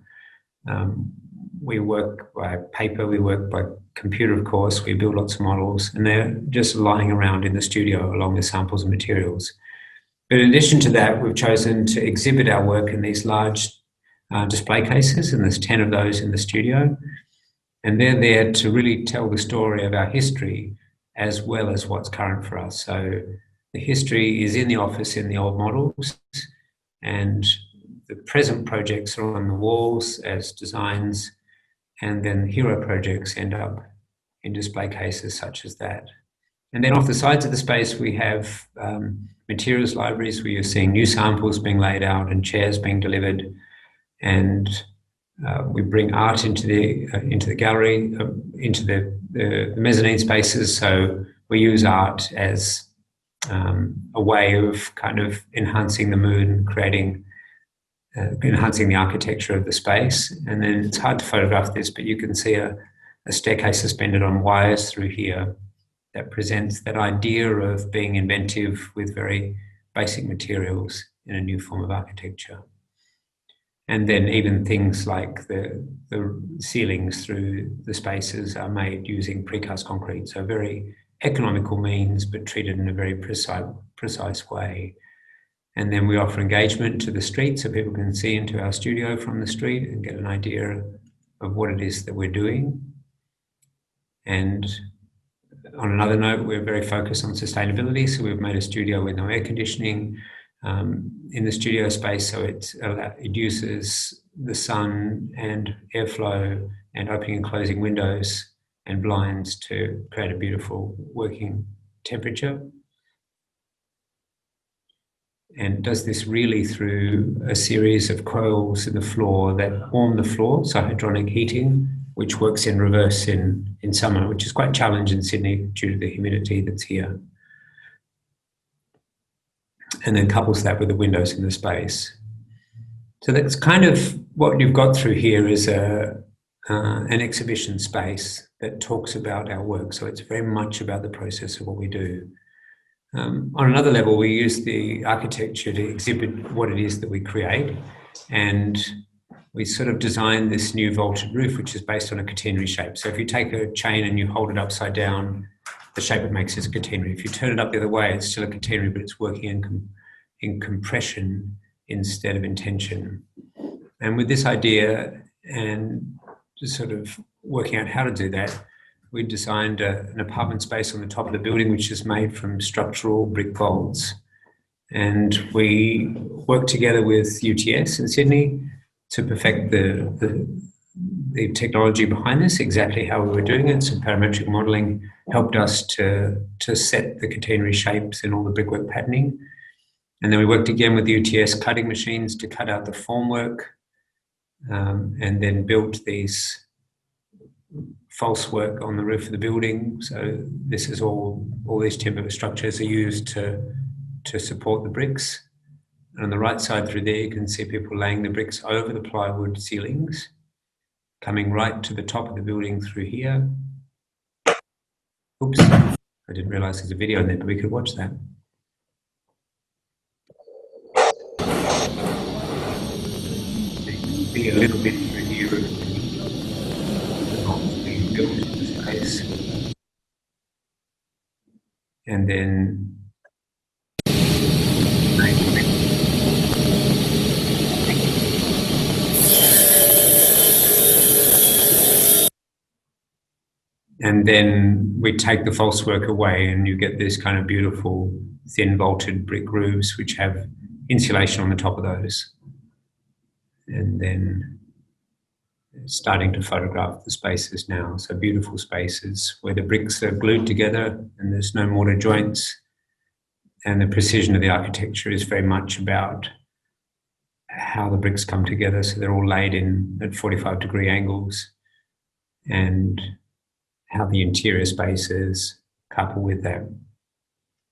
We work by paper, we work by computer, of course, we build lots of models, and they're just lying around in the studio along with samples and materials. But in addition to that, we've chosen to exhibit our work in these large display cases, and there's 10 of those in the studio. And they're there to really tell the story of our history as well as what's current for us. So the history is in the office in the old models, and the present projects are on the walls as designs, and then hero projects end up in display cases such as that. And then off the sides of the space, we have materials libraries where you're seeing new samples being laid out and chairs being delivered. And we bring art into the gallery, into the mezzanine spaces. So we use art as a way of kind of enhancing the mood and creating enhancing the architecture of the space. And then it's hard to photograph this, but you can see a staircase suspended on wires through here that presents that idea of being inventive with very basic materials in a new form of architecture. And then even things like the ceilings through the spaces are made using precast concrete. So very economical means, but treated in a very precise way. And then we offer engagement to the street so people can see into our studio from the street and get an idea of what it is that we're doing. And on another note, we're very focused on sustainability. So we've made a studio with no air conditioning in the studio space. So it uses the sun and airflow and opening and closing windows and blinds to create a beautiful working temperature. And does this really through a series of coils in the floor that warm the floor, so hydronic heating, which works in reverse in summer, which is quite challenging in Sydney due to the humidity that's here. And then couples that with the windows in the space. So that's kind of what you've got through here is an exhibition space that talks about our work. So it's very much about the process of what we do. On another level, we use the architecture to exhibit what it is that we create. And we sort of designed this new vaulted roof, which is based on a catenary shape. So if you take a chain and you hold it upside down, the shape it makes is a catenary. If you turn it up the other way, it's still a catenary, but it's working in compression instead of in tension. And with this idea and just sort of working out how to do that, we designed an apartment space on the top of the building, which is made from structural brick bolts. And we worked together with UTS in Sydney to perfect the technology behind this, exactly how we were doing it. Some parametric modelling helped us to set the catenary shapes in all the brickwork patterning. And then we worked again with the UTS cutting machines to cut out the formwork, and then built these false work on the roof of the building. So this is all these timber structures are used to support the bricks. And on the right side through there, you can see people laying the bricks over the plywood ceilings, coming right to the top of the building through here. Oops, I didn't realise there's a video in there, but we could watch that. A little bit through here of the built in the space. And then we take the false work away and you get this kind of beautiful thin vaulted brick roofs which have insulation on the top of those. And then starting to photograph the spaces now. So beautiful spaces where the bricks are glued together and there's no mortar joints. And the precision of the architecture is very much about how the bricks come together. So they're all laid in at 45-degree angles, and how the interior spaces couple with that.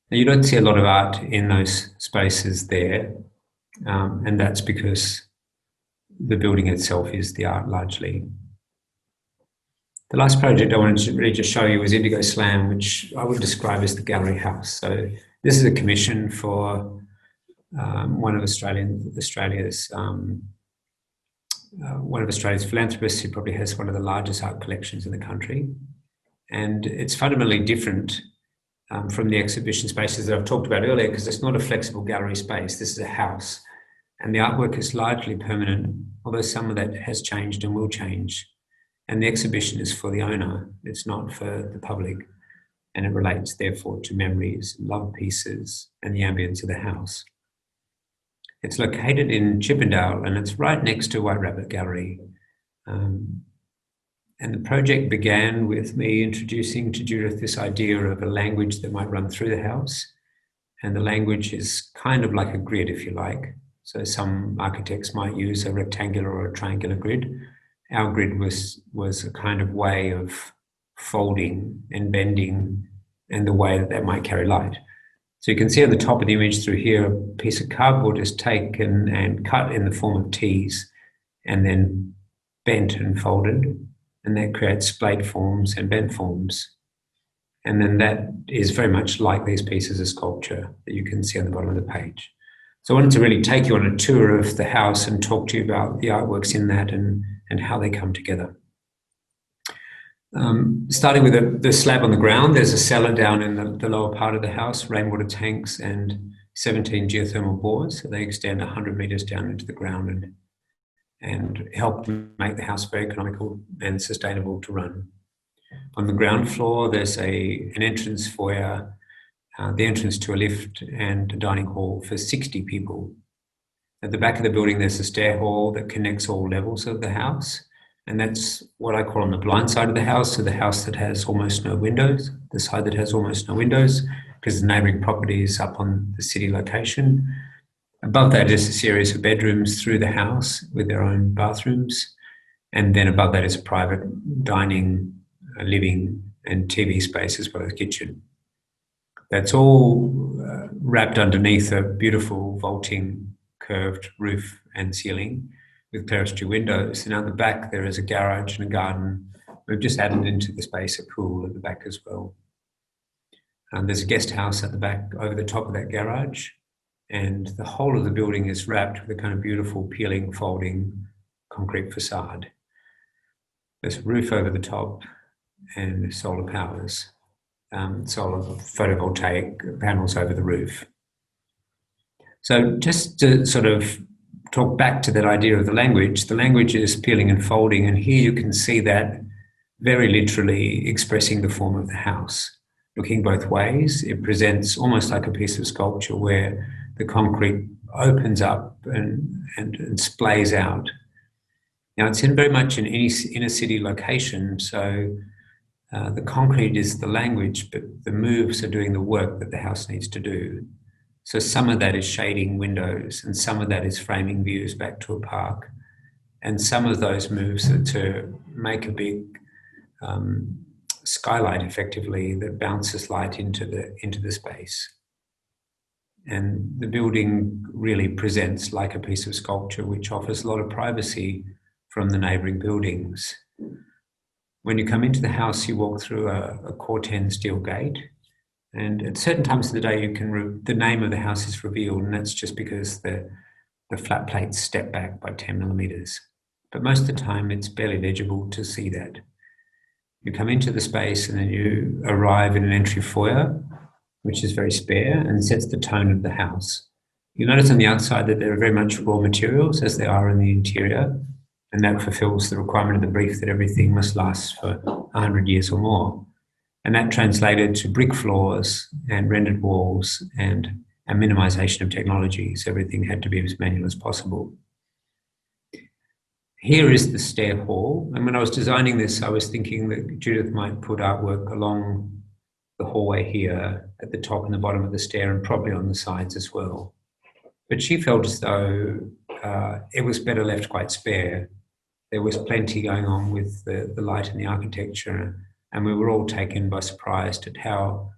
Now, you don't see a lot of art in those spaces there, and that's because the building itself is the art largely. The last project I wanted to really just show you was Indigo Slam, which I would describe as the gallery house. So this is a commission for one of Australia's philanthropists who probably has one of the largest art collections in the country. And it's fundamentally different from the exhibition spaces that I've talked about earlier, because it's not a flexible gallery space. This is a house. And the artwork is largely permanent, although some of that has changed and will change. And the exhibition is for the owner. It's not for the public. And it relates, therefore, to memories, love pieces, and the ambience of the house. It's located in Chippendale, and it's right next to White Rabbit Gallery. And the project began with me introducing to Judith this idea of a language that might run through the house. And the language is kind of like a grid, if you like. So some architects might use a rectangular or a triangular grid. Our grid was a kind of way of folding and bending and the way that might carry light. So you can see on the top of the image through here, a piece of cardboard is taken and cut in the form of T's and then bent and folded, and that creates splayed forms and bent forms. And then that is very much like these pieces of sculpture that you can see on the bottom of the page. So I wanted to really take you on a tour of the house and talk to you about the artworks in that and how they come together. Starting with the slab on the ground, there's a cellar down in the lower part of the house, rainwater tanks and 17 geothermal bores. So they extend 100 metres down into the ground and help make the house very economical and sustainable to run. On the ground floor, there's an entrance foyer, the entrance to a lift and a dining hall for 60 people. At the back of the building, there's a stair hall that connects all levels of the house. And that's what I call on the blind side of the house, so the house that has almost no windows, the side that has almost no windows, because the neighbouring property is up on the city location. Above that is a series of bedrooms through the house with their own bathrooms. And then above that is a private dining, living and TV space as well as kitchen. That's all wrapped underneath a beautiful vaulting curved roof and ceiling with clerestory windows. And out the back there is a garage and a garden. We've just added into the space a pool at the back as well. There's a guest house at the back over the top of that garage, and the whole of the building is wrapped with a kind of beautiful peeling, folding concrete facade. There's a roof over the top and solar powers, solar photovoltaic panels over the roof. So just to sort of talk back to that idea of the language is peeling and folding, and here you can see that very literally expressing the form of the house. Looking both ways, it presents almost like a piece of sculpture where the concrete opens up and splays out. Now it's in very much an inner city location, so the concrete is the language, but the moves are doing the work that the house needs to do. So some of that is shading windows, and some of that is framing views back to a park, and some of those moves are to make a big skylight, effectively, that bounces light into the space. And the building really presents like a piece of sculpture, which offers a lot of privacy from the neighbouring buildings. When you come into the house, you walk through a Corten steel gate. And at certain times of the day, the name of the house is revealed, and that's just because the flat plates step back by 10 millimetres. But most of the time, it's barely legible to see that. You come into the space and then you arrive in an entry foyer, which is very spare and sets the tone of the house. You notice on the outside that there are very much raw materials as they are in the interior, and that fulfills the requirement of the brief that everything must last for 100 years or more. And that translated to brick floors and rendered walls and a minimisation of technology, so everything had to be as manual as possible. Here is the stair hall, and when I was designing this, I was thinking that Judith might put artwork along the hallway here at the top and the bottom of the stair, and probably on the sides as well. But she felt as though it was better left quite spare. There was plenty going on with the light and the architecture, and we were all taken by surprise at how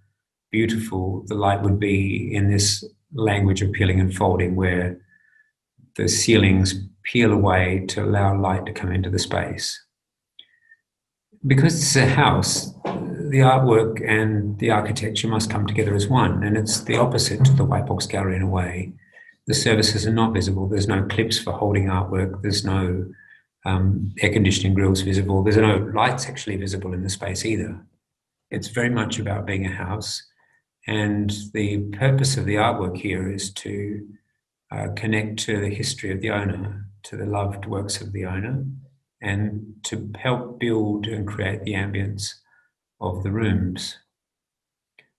beautiful the light would be in this language of peeling and folding, where the ceilings peel away to allow light to come into the space. Because it's a house, the artwork and the architecture must come together as one, and it's the opposite to the white box gallery in a way. The surfaces are not visible. There's no clips for holding artwork. There's no air conditioning grills visible. There's no lights actually visible in the space either. It's very much about being a house, and the purpose of the artwork here is to connect to the history of the owner, to the loved works of the owner, and to help build and create the ambience of the rooms.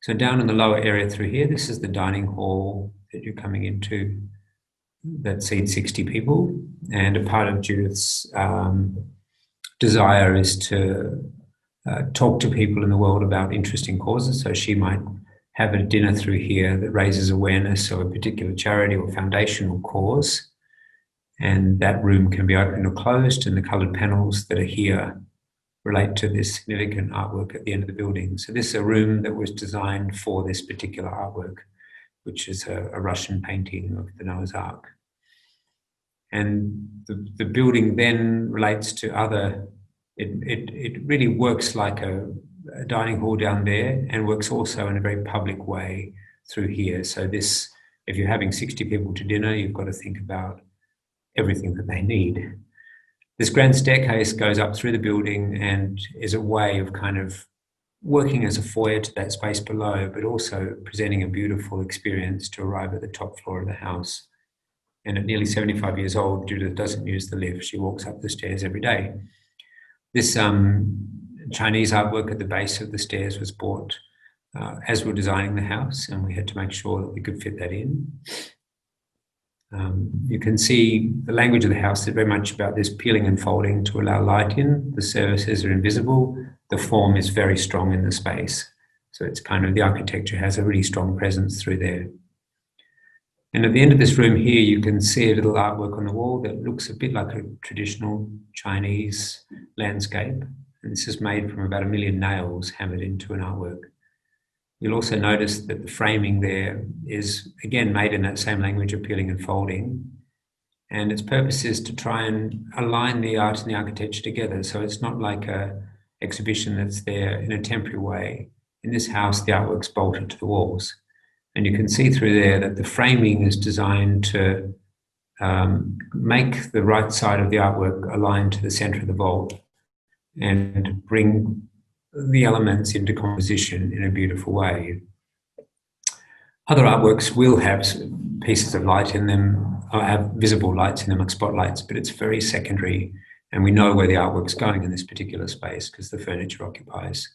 So down in the lower area through here, this is the dining hall that you're coming into that seats 60 people, and a part of Judith's desire is to talk to people in the world about interesting causes. So she might have a dinner through here that raises awareness of a particular charity or foundation or cause, and that room can be opened or closed, and the coloured panels that are here relate to this significant artwork at the end of the building. So this is a room that was designed for this particular artwork. which is a Russian painting of the Noah's Ark. And the building then relates to other, it really works like a dining hall down there, and works also in a very public way through here. So this, if you're having 60 people to dinner, you've got to think about everything that they need. This grand staircase goes up through the building and is a way of kind of working as a foyer to that space below, but also presenting a beautiful experience to arrive at the top floor of the house. And at nearly 75 years old, Judith doesn't use the lift. She walks up the stairs every day. This Chinese artwork at the base of the stairs was bought as we were designing the house, and we had to make sure that we could fit that in. You can see the language of the house is very much about this peeling and folding to allow light in. The surfaces are invisible. The form is very strong in the space. So it's kind of, the architecture has a really strong presence through there. And at the end of this room here, you can see a little artwork on the wall that looks a bit like a traditional Chinese landscape. And this is made from about 1 million nails hammered into an artwork. You'll also notice that the framing there is, again, made in that same language of peeling and folding. And its purpose is to try and align the art and the architecture together. So it's not like an exhibition that's there in a temporary way. In this house, the artwork's bolted to the walls. And you can see through there that the framing is designed to make the right side of the artwork align to the center of the vault and bring the elements into composition in a beautiful way. Other artworks will have pieces of light in them, or have visible lights in them, like spotlights, but it's very secondary, and we know where the artwork's going in this particular space because the furniture occupies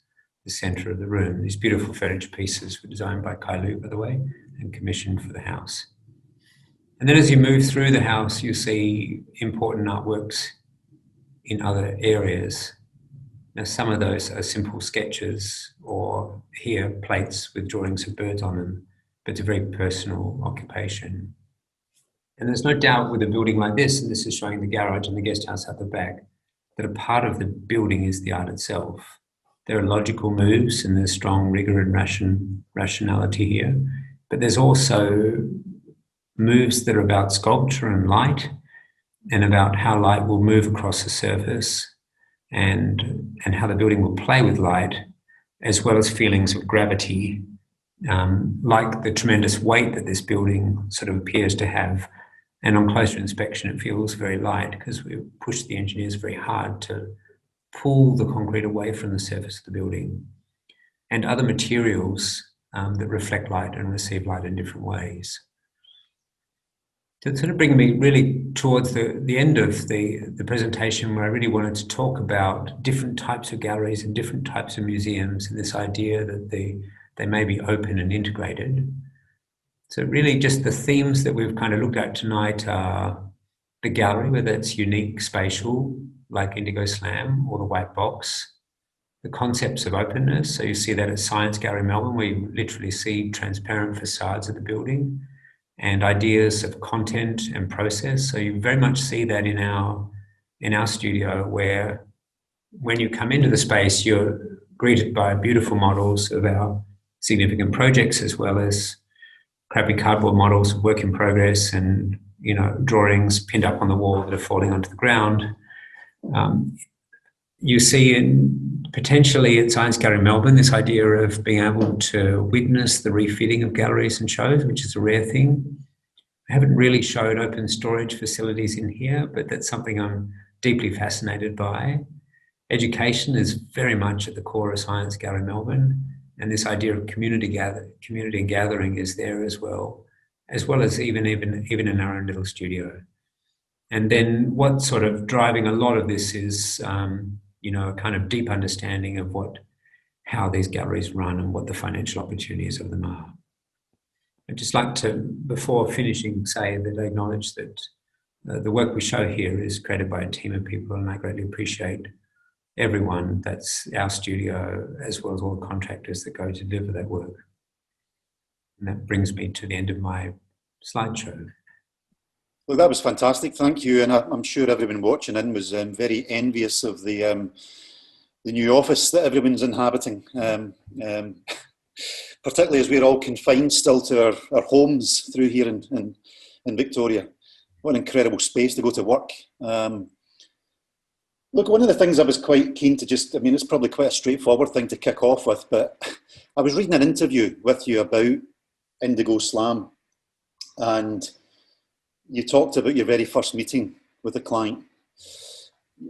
the center of the room. These beautiful furniture pieces were designed by Kai Lu, by the way, and commissioned for the house. And then as you move through the house, you see important artworks in other areas. Now, some of those are simple sketches, or here plates with drawings of birds on them, but it's a very personal occupation. And there's no doubt with a building like this, and this is showing the garage and the guest house at the back, that a part of the building is the art itself. There are logical moves and there's strong rigor and rationality here, but there's also moves that are about sculpture and light, and about how light will move across the surface, and how the building will play with light, as well as feelings of gravity, like the tremendous weight that this building sort of appears to have. And on closer inspection, it feels very light because we pushed the engineers very hard to pull the concrete away from the surface of the building, and other materials that reflect light and receive light in different ways. So it's sort of bringing me really towards the end of the presentation, where I really wanted to talk about different types of galleries and different types of museums, and this idea that they may be open and integrated. So really just the themes that we've kind of looked at tonight are the gallery, whether it's unique, spatial, like Indigo Slam, or the white box. The concepts of openness, so you see that at Science Gallery Melbourne, where you literally see transparent facades of the building, and ideas of content and process. So you very much see that in our studio, where when you come into the space, you're greeted by beautiful models of our significant projects, as well as crappy cardboard models of work in progress, and drawings pinned up on the wall that are falling onto the ground. You see potentially at Science Gallery Melbourne this idea of being able to witness the refitting of galleries and shows, which is a rare thing. I haven't really showed open storage facilities in here, but that's something I'm deeply fascinated by. Education is very much at the core of Science Gallery Melbourne, and this idea of community and gathering is there as well as even in our own little studio. And then what's sort of driving a lot of this is a kind of deep understanding of how these galleries run and what the financial opportunities of them are. I'd just like to, before finishing, say that I acknowledge that the work we show here is created by a team of people, and I greatly appreciate everyone that's our studio, as well as all the contractors that go to deliver that work. And that brings me to the end of my slideshow. Well, that was fantastic, thank you. And I'm sure everyone watching in was very envious of the new office that everyone's inhabiting. particularly as we're all confined still to our homes through here in Victoria. What an incredible space to go to work. Look, one of the things I was quite keen to it's probably quite a straightforward thing to kick off with, but I was reading an interview with you about Indigo Slam, and you talked about your very first meeting with a client,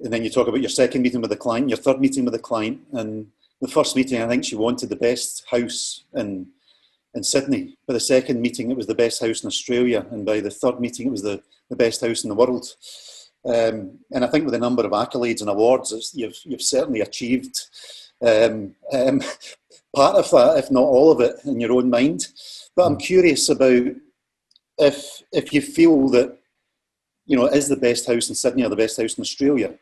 and then you talk about your second meeting with a client, your third meeting with a client, and the first meeting, I think she wanted the best house in Sydney. By the second meeting, it was the best house in Australia, and by the third meeting, it was the best house in the world. And I think with a number of accolades and awards, you've certainly achieved part of that, if not all of it, in your own mind. But I'm curious about if you feel that, is the best house in Sydney or the best house in Australia?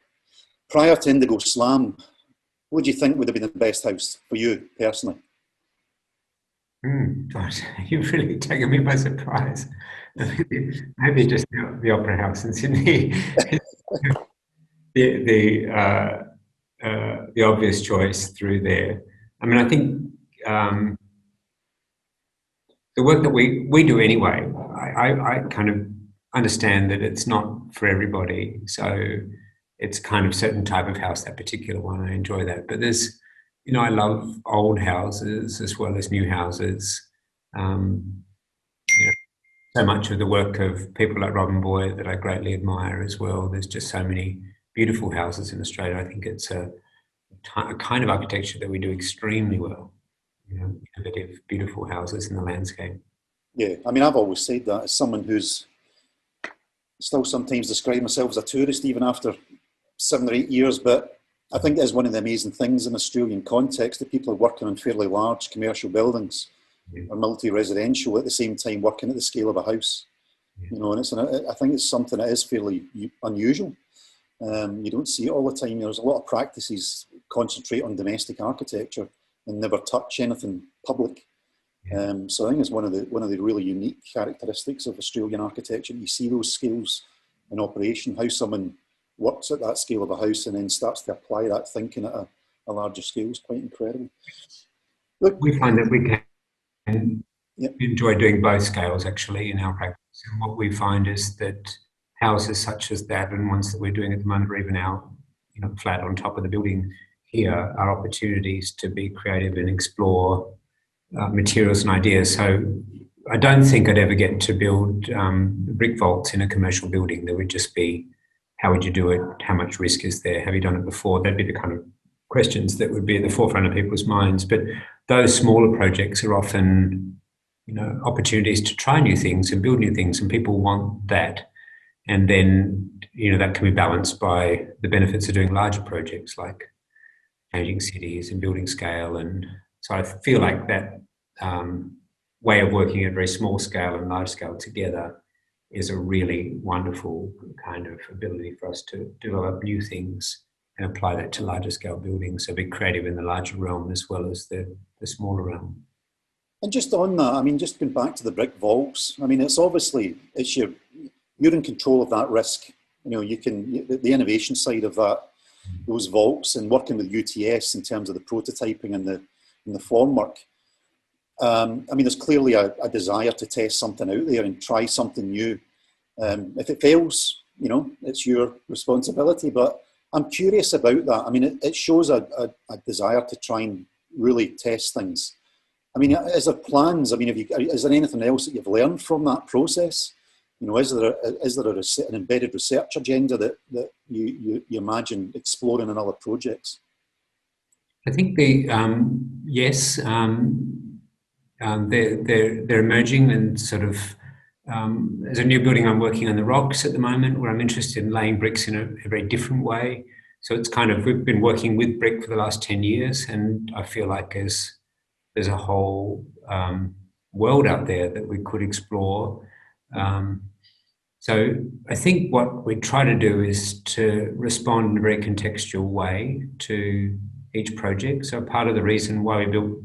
Prior to Indigo Slam, what do you think would have been the best house for you personally? God, you've really taken me by surprise. Maybe just the Opera House in Sydney. the obvious choice through there. I mean, I think the work that we do anyway, I kind of understand that it's not for everybody. So it's kind of certain type of house, that particular one. I enjoy that. But there's, I love old houses as well as new houses. So much of the work of people like Robin Boyd that I greatly admire as well. There's just so many beautiful houses in Australia. I think it's a kind of architecture that we do extremely well. Innovative, beautiful houses in the landscape. Yeah, I mean, I've always said that as someone who's still sometimes describe myself as a tourist even after 7 or 8 years, but I think it is one of the amazing things in Australian context that people are working on fairly large commercial buildings or multi-residential at the same time working at the scale of a house. And I think it's something that is fairly unusual. You don't see it all the time. There's a lot of practices concentrate on domestic architecture and never touch anything public. So I think it's one of the really unique characteristics of Australian architecture. You see those skills in operation, how someone works at that scale of a house and then starts to apply that thinking at a larger scale is quite incredible. Look, we find that we can enjoy doing both scales actually in our practice. And what we find is that houses such as that and ones that we're doing at the moment, or even our flat on top of the building here, are opportunities to be creative and explore materials and ideas. So I don't think I'd ever get to build brick vaults in a commercial building. There would just be, how would you do it? How much risk is there? Have you done it before? That'd be the kind of questions that would be at the forefront of people's minds. But those smaller projects are often, opportunities to try new things and build new things, and people want that. And then, that can be balanced by the benefits of doing larger projects like changing cities and building scale. And so I feel like that way of working at very small scale and large scale together is a really wonderful kind of ability for us to develop new things and apply that to larger scale buildings. So be creative in the larger realm as well as the smaller realm. And just on that, just going back to the brick vaults, you're in control of that risk. You can, the innovation side of that, those vaults, and working with UTS in terms of the prototyping and the formwork. There's clearly a desire to test something out there and try something new. If it fails, it's your responsibility, but I'm curious about that. It shows a desire to try and really test things. Is there plans? Is there anything else that you've learned from that process? Is there an embedded research agenda that you imagine exploring in other projects? I think yes, they're emerging, and sort of there's a new building I'm working on the rocks at the moment where I'm interested in laying bricks in a very different way. So it's we've been working with brick for the last 10 years, and I feel like there's a whole world out there that we could explore. So I think what we try to do is to respond in a very contextual way to each project. So part of the reason why we built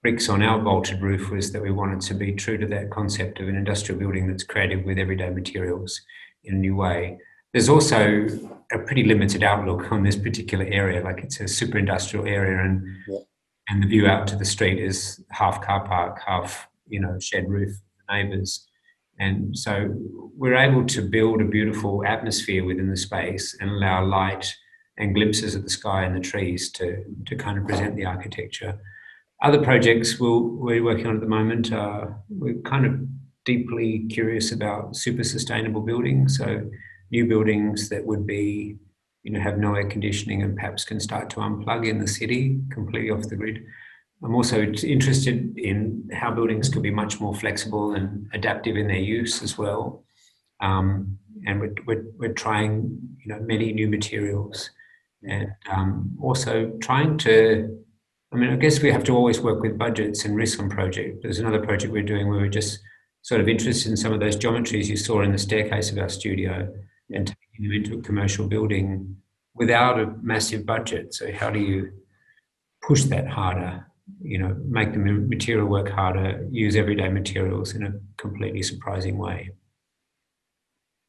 bricks on our vaulted roof was that we wanted to be true to that concept of an industrial building that's creative with everyday materials in a new way. There's also a pretty limited outlook on this particular area, like it's a super industrial area, and and the view out to the street is half car park, half, shed roof neighbours. And so we're able to build a beautiful atmosphere within the space and allow light and glimpses of the sky and the trees to kind of present the architecture. Other projects we're working on at the moment, we're kind of deeply curious about super sustainable buildings. So new buildings that would be, have no air conditioning and perhaps can start to unplug in the city completely off the grid. I'm also interested in how buildings could be much more flexible and adaptive in their use as well. And we're trying, many new materials, and also trying to, I guess we have to always work with budgets and risk on project. There's another project we're doing where we're just sort of interested in some of those geometries you saw in the staircase of our studio and taking them into a commercial building without a massive budget. So how do you push that harder? Make the material work harder, use everyday materials in a completely surprising way.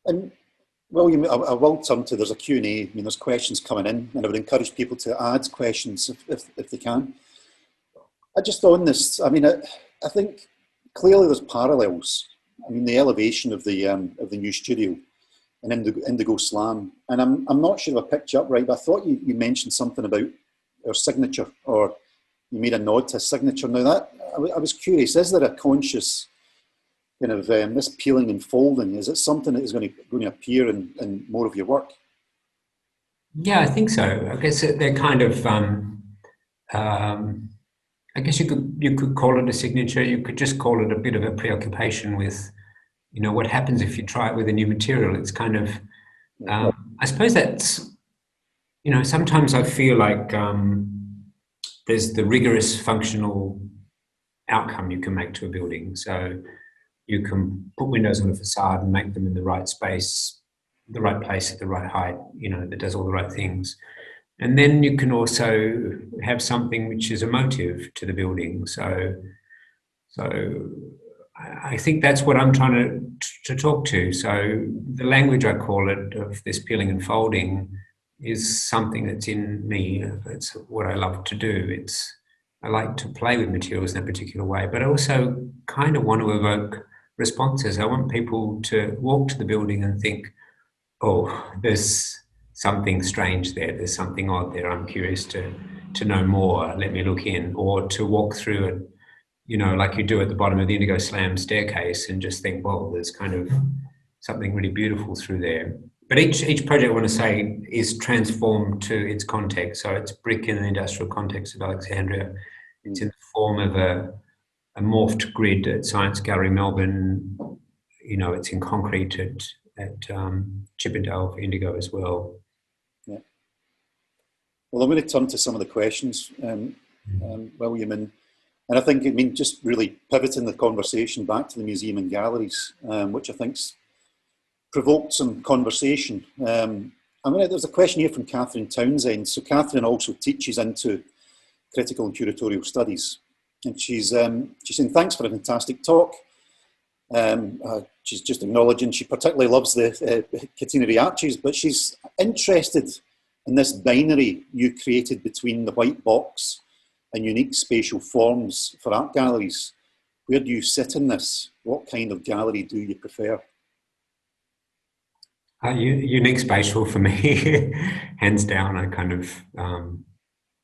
And William, I will turn to, there's a Q&A, there's questions coming in, and I would encourage people to add questions if they can. I just on this, I think clearly there's parallels. The elevation of the new studio and Indigo Slam, and I'm not sure if I picked you up right, but I thought you mentioned something about our signature, or you made a nod to a signature. Now that, I was curious, is there a conscious kind of this peeling and folding? Is it something that is going to appear in more of your work? Yeah, I think so. I guess they're kind of, I guess you could call it a signature. You could just call it a bit of a preoccupation with, what happens if you try it with a new material. It's kind of, I suppose that's, sometimes I feel like there's the rigorous functional outcome you can make to a building. So you can put windows on a facade and make them in the right space, the right place at the right height, that does all the right things. And then you can also have something which is emotive to the building. So I think that's what I'm trying to talk to. So the language, I call it, of this peeling and folding is something that's in me. It's what I love to do. I like to play with materials in a particular way, but I also kind of want to evoke responses. I want people to walk to the building and think, oh, there's something strange there. There's something odd there. I'm curious to know more. Let me look in. Or to walk through it, like you do at the bottom of the Indigo Slam staircase and just think, well, there's kind of something really beautiful through there. But each project, I want to say, is transformed to its context. So it's brick in the industrial context of Alexandria. It's in the form of a morphed grid at Science Gallery Melbourne. It's in concrete at Chippendale for Indigo as well. Yeah. Well, I'm going to turn to some of the questions, William, and I think, just really pivoting the conversation back to the museum and galleries, which I think's provoked some conversation. There's a question here from Catherine Townsend. So Catherine also teaches into critical and curatorial studies, and she's saying thanks for a fantastic talk. She's just acknowledging she particularly loves the catenary arches, but she's interested in this binary you created between the white box and unique spatial forms for art galleries. Where do you sit in this? What kind of gallery do you prefer? Unique spatial for me, hands down. I kind of,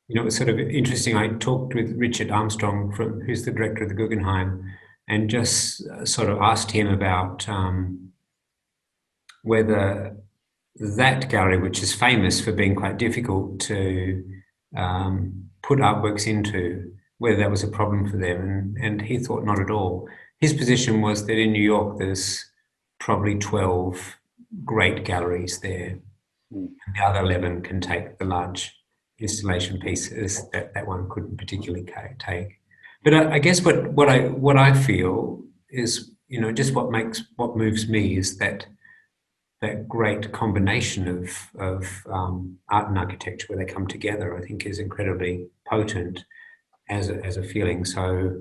it was sort of interesting. I talked with Richard Armstrong, who's the director of the Guggenheim, and just sort of asked him about whether that gallery, which is famous for being quite difficult to put artworks into, whether that was a problem for them. And he thought not at all. His position was that in New York, there's probably 12 great galleries there. And the other 11 can take the large installation pieces that one couldn't particularly take. But I guess what I feel is, just what moves me is that great combination of art and architecture where they come together, I think is incredibly potent as a feeling. So,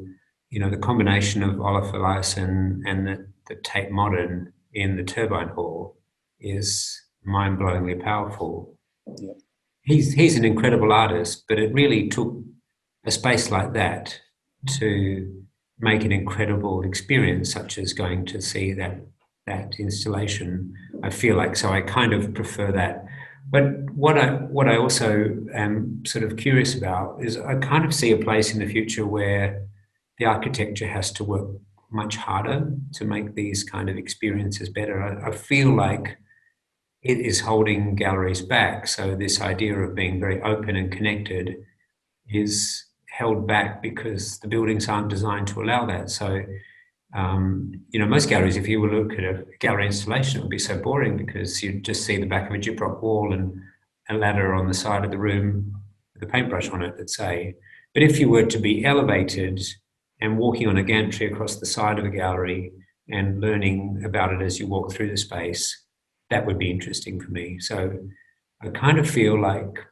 the combination of Olafur Eliasson and the Tate Modern in the Turbine Hall is mind-blowingly powerful. Yeah. He's an incredible artist, but it really took a space like that to make an incredible experience, such as going to see that installation, I feel like. So I kind of prefer that. But what I also am sort of curious about is I kind of see a place in the future where the architecture has to work much harder to make these kind of experiences better. I feel like it is holding galleries back. So this idea of being very open and connected is held back because the buildings aren't designed to allow that. So, most galleries, if you were to look at a gallery installation, it would be so boring because you'd just see the back of a gyprock wall and a ladder on the side of the room with a paintbrush on it, let's say. But if you were to be elevated and walking on a gantry across the side of a gallery and learning about it as you walk through the space, that would be interesting for me. So I kind of feel like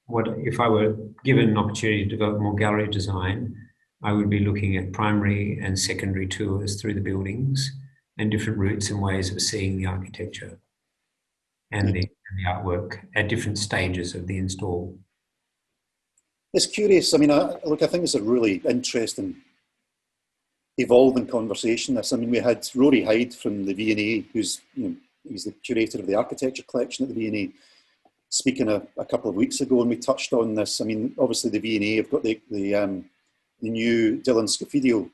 if I were given an opportunity to develop more gallery design, I would be looking at primary and secondary tours through the buildings and different routes and ways of seeing the architecture and the artwork at different stages of the install. It's curious. I mean, I think it's a really interesting, evolving conversation. We had Rory Hyde from the V&A, who's he's the curator of the architecture collection at the V&A, speaking a couple of weeks ago, and we touched on this. I mean, obviously the V&A have got the new Dylan Scofidio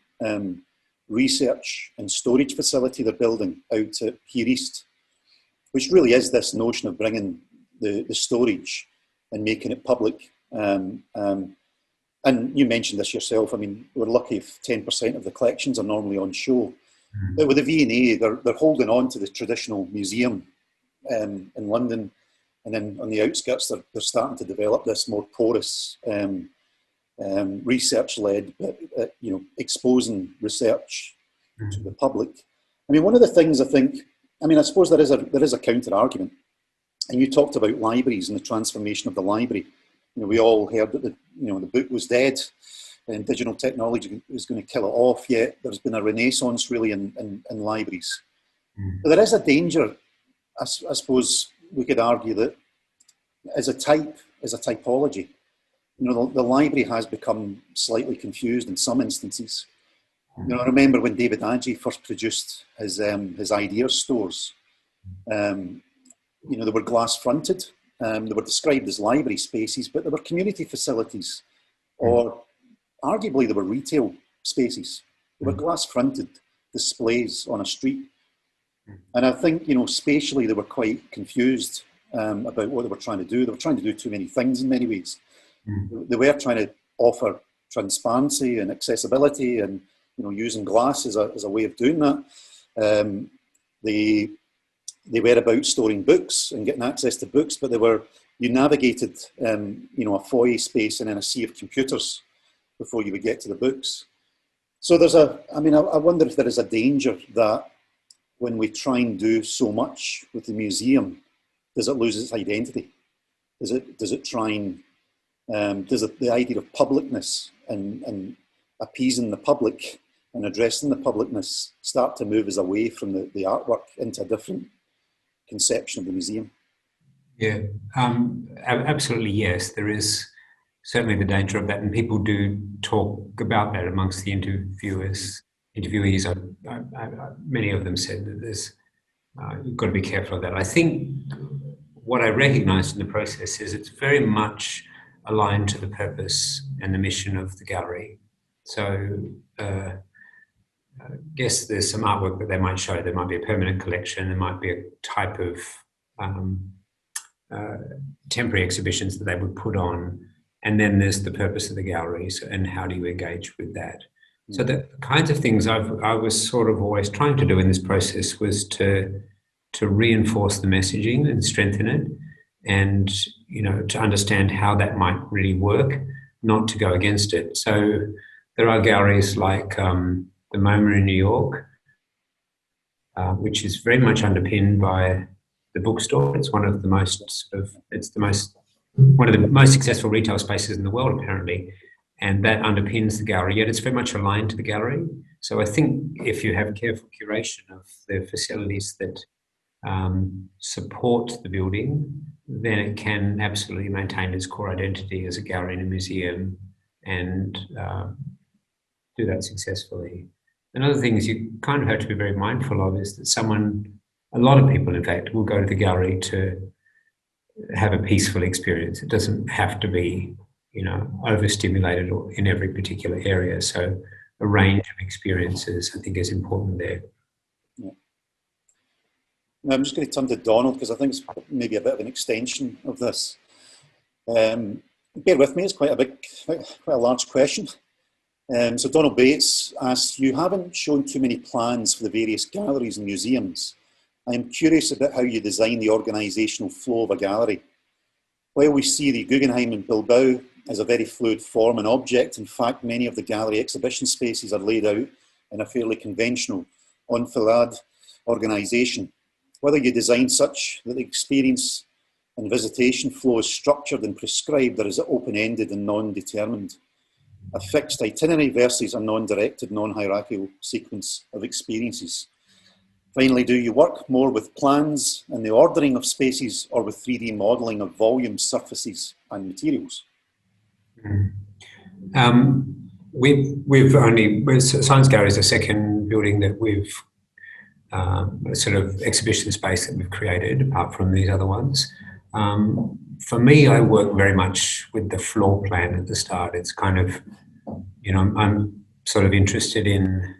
research and storage facility they're building out at Pier East, which really is this notion of bringing the storage and making it public. And you mentioned this yourself. I mean, we're lucky if 10% of the collections are normally on show. But with the V&A, they're holding on to the traditional museum in London, and then on the outskirts, they're starting to develop this more porous, research-led, exposing research to the public. I mean, one of the things I suppose there is a counter argument, and you talked about libraries and the transformation of the library. We all heard that the book was dead, and digital technology was going to kill it off. Yet there's been a renaissance really in libraries. But there is a danger, I suppose we could argue, that as a typology, the library has become slightly confused in some instances. I remember when David Adjaye first produced his ideas stores. They were glass fronted. They were described as library spaces, but they were community facilities, or arguably they were retail spaces. They were glass fronted displays on a street. And I think, spatially they were quite confused about what they were trying to do. They were trying to do too many things in many ways. They were trying to offer transparency and accessibility, and using glass as a way of doing that. They were about storing books and getting access to books, but you navigated a foyer space and then a sea of computers before you would get to the books. So I wonder if there is a danger that when we try and do so much with the museum, does it lose its identity? Does it try and the idea of publicness and appeasing the public and addressing the publicness start to move us away from the artwork into a different conception of the museum? Yeah, absolutely, yes. There is certainly the danger of that, and people do talk about that amongst the interviewees. Many of them said that you've got to be careful of that. I think what I recognised in the process is it's very much aligned to the purpose and the mission of the gallery. So I guess there's some artwork that they might show. There might be a permanent collection. There might be a type of temporary exhibitions that they would put on. And then there's the purpose of the galleries and how do you engage with that. So the kinds of things I was sort of always trying to do in this process was to reinforce the messaging and strengthen it, and to understand how that might really work, not to go against it. So there are galleries like the MoMA in New York, which is very much underpinned by the bookstore. It's one of the most successful retail spaces in the world, apparently. And that underpins the gallery, yet it's very much aligned to the gallery. So I think if you have careful curation of the facilities that support the building, then it can absolutely maintain its core identity as a gallery and a museum and do that successfully. Another thing is you kind of have to be very mindful of is that a lot of people in fact, will go to the gallery to have a peaceful experience. It doesn't have to be, overstimulated or in every particular area. So a range of experiences, I think, is important there. Yeah. Now I'm just going to turn to Donald because I think it's maybe a bit of an extension of this. Bear with me, it's quite a large question. So Donald Bates asks, you haven't shown too many plans for the various galleries and museums. I am curious about how you design the organisational flow of a gallery. While we see the Guggenheim in Bilbao as a very fluid form and object, in fact, many of the gallery exhibition spaces are laid out in a fairly conventional enfilade organisation. Whether you design such that the experience and visitation flow is structured and prescribed, or is it open-ended and non-determined? A fixed itinerary versus a non-directed, non-hierarchical sequence of experiences. Finally, do you work more with plans and the ordering of spaces or with 3D modelling of volumes, surfaces and materials? Science Gallery is the second building that we've, sort of exhibition space that we've created apart from these other ones. For me, I work very much with the floor plan at the start. It's kind of, I'm sort of interested in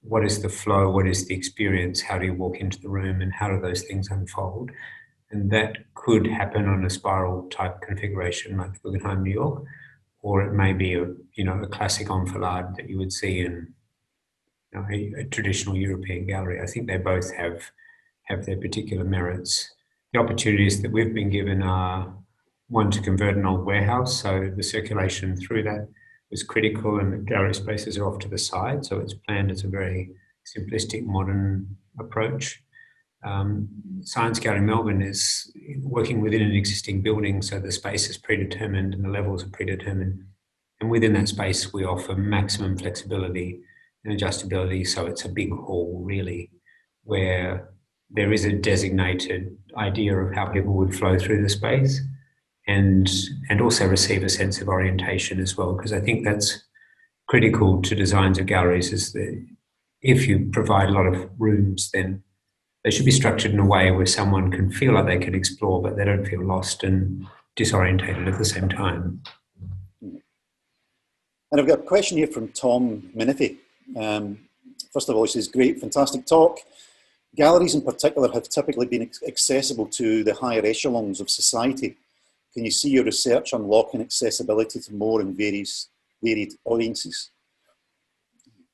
what is the flow, what is the experience, how do you walk into the room and how do those things unfold? And that could happen on a spiral type configuration like Guggenheim, New York, or it may be a classic enfilade that you would see in a traditional European gallery. I think they both have their particular merits. The opportunities that we've been given are one to convert an old warehouse, so the circulation through that was critical and the gallery spaces are off to the side, so it's planned as a very simplistic modern approach. Science Gallery Melbourne is working within an existing building, so the space is predetermined and the levels are predetermined, and within that space we offer maximum flexibility and adjustability, so it's a big hall really where there is a designated idea of how people would flow through the space and also receive a sense of orientation as well, because I think that's critical to designs of galleries, is that if you provide a lot of rooms, then they should be structured in a way where someone can feel like they can explore, but they don't feel lost and disorientated at the same time. And I've got a question here from Tom Minifie. First of all, he says, great, fantastic talk. Galleries in particular have typically been accessible to the higher echelons of society. Can you see your research unlocking accessibility to more and varied audiences?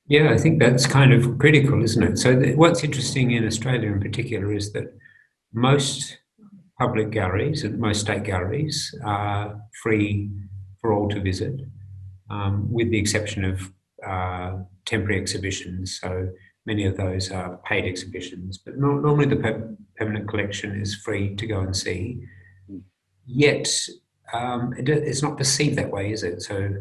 Yeah, I think that's kind of critical, isn't it? So what's interesting in Australia in particular is that most public galleries and most state galleries are free for all to visit, with the exception of temporary exhibitions. So many of those are paid exhibitions, but normally the permanent collection is free to go and see. Yet it's not perceived that way, is it? So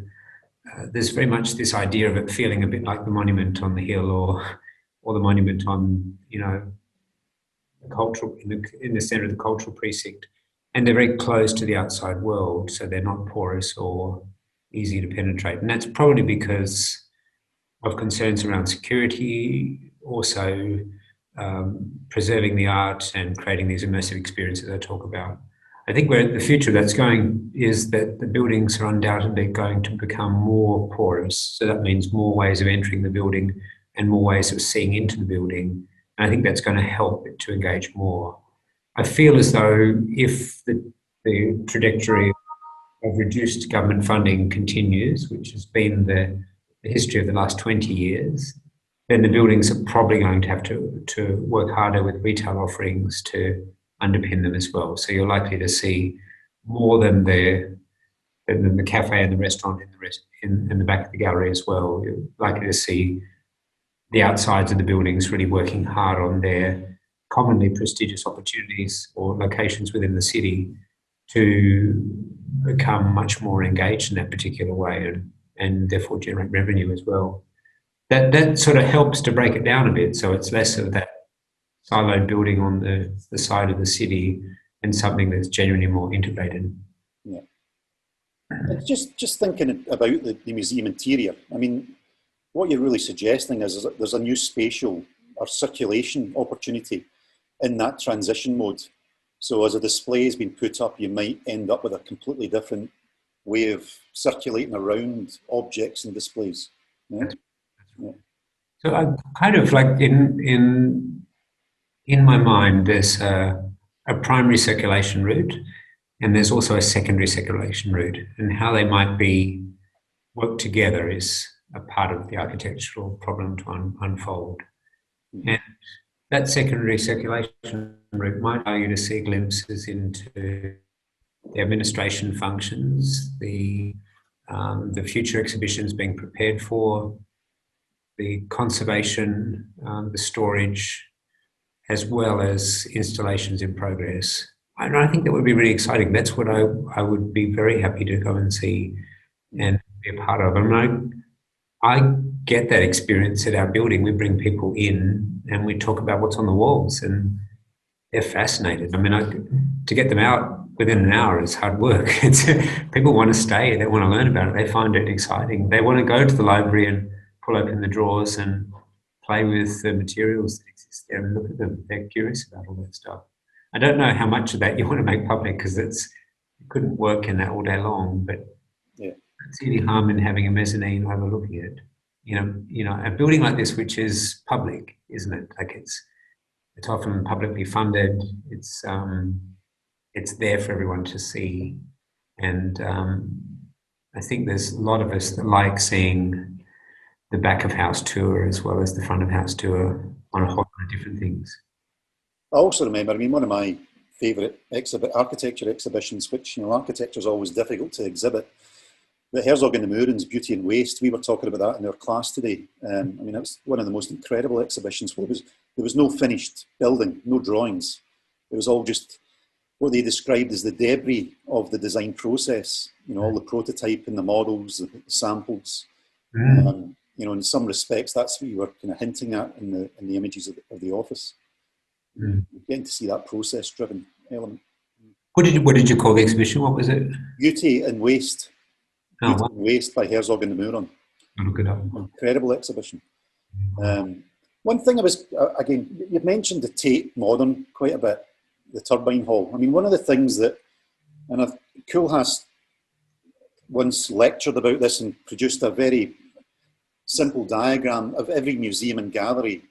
there's very much this idea of it feeling a bit like the monument on the hill or the monument on, the cultural, in the centre of the cultural precinct. And they're very close to the outside world, so they're not porous or easy to penetrate. And that's probably because of concerns around security, also preserving the art and creating these immersive experiences I talk about. I think where the future that's going is that the buildings are undoubtedly going to become more porous. So that means more ways of entering the building and more ways of seeing into the building. And I think that's going to help it to engage more. I feel as though if the trajectory of reduced government funding continues, which has been the history of the last 20 years, then the buildings are probably going to have to work harder with retail offerings to underpin them as well. So you're likely to see more than the cafe and the restaurant in the back of the gallery as well. You're likely to see the outsides of the buildings really working hard on their commonly prestigious opportunities or locations within the city to become much more engaged in that particular way and therefore generate revenue as well. That sort of helps to break it down a bit, so it's less of that siloed building on the side of the city and something that's genuinely more integrated. Yeah. It's just thinking about the museum interior. I mean, what you're really suggesting is that there's a new spatial or circulation opportunity in that transition mode. So as a display has been put up, you might end up with a completely different way of circulating around objects and displays. Yeah? Yeah. So I kind of like in my mind, there's a primary circulation route, and there's also a secondary circulation route, and how they might be work together is a part of the architectural problem to unfold. And that secondary circulation route might allow you to see glimpses into the administration functions, the future exhibitions being prepared for, the conservation, the storage, as well as installations in progress. And I think that would be really exciting. That's what I would be very happy to go and see and be a part of. I mean, I get that experience at our building. We bring people in and we talk about what's on the walls, and they're fascinated. I mean, to get them out within an hour is hard work. People want to stay, they want to learn about it, they find it exciting. They want to go to the library and pull open the drawers and play with the materials that exist there and look at them. They're curious about all that stuff. I don't know how much of that you want to make public, because it couldn't work in that all day long, but Yeah. I don't see any harm in having a mezzanine overlooking it. You know, a building like this, which is public, isn't it? Like it's often publicly funded. It's there for everyone to see, and I think there's a lot of us that like seeing the back of house tour as well as the front of house tour on a whole lot of different things. I also remember, I mean, one of my favourite architecture exhibitions, which, you know, architecture is always difficult to exhibit, but Herzog and de Meuron's Beauty and Waste, we were talking about that in our class today. I mean, it was one of the most incredible exhibitions where there was no finished building, no drawings. It was all just what they described as the debris of the design process, you know, all the prototype and the models, the samples. You know, in some respects, that's what you were kind of hinting at in the images of the office. Getting to see that process-driven element. What did you call the exhibition? What was it? Beauty and Waste. Oh, Beauty wow. and Waste by Herzog and de Meuron. I'll look it up. Incredible exhibition. One thing again, you've mentioned the Tate Modern quite a bit, the Turbine Hall. I mean, one of the things that, and Koolhaas once lectured about this and produced a very simple diagram of every museum and gallery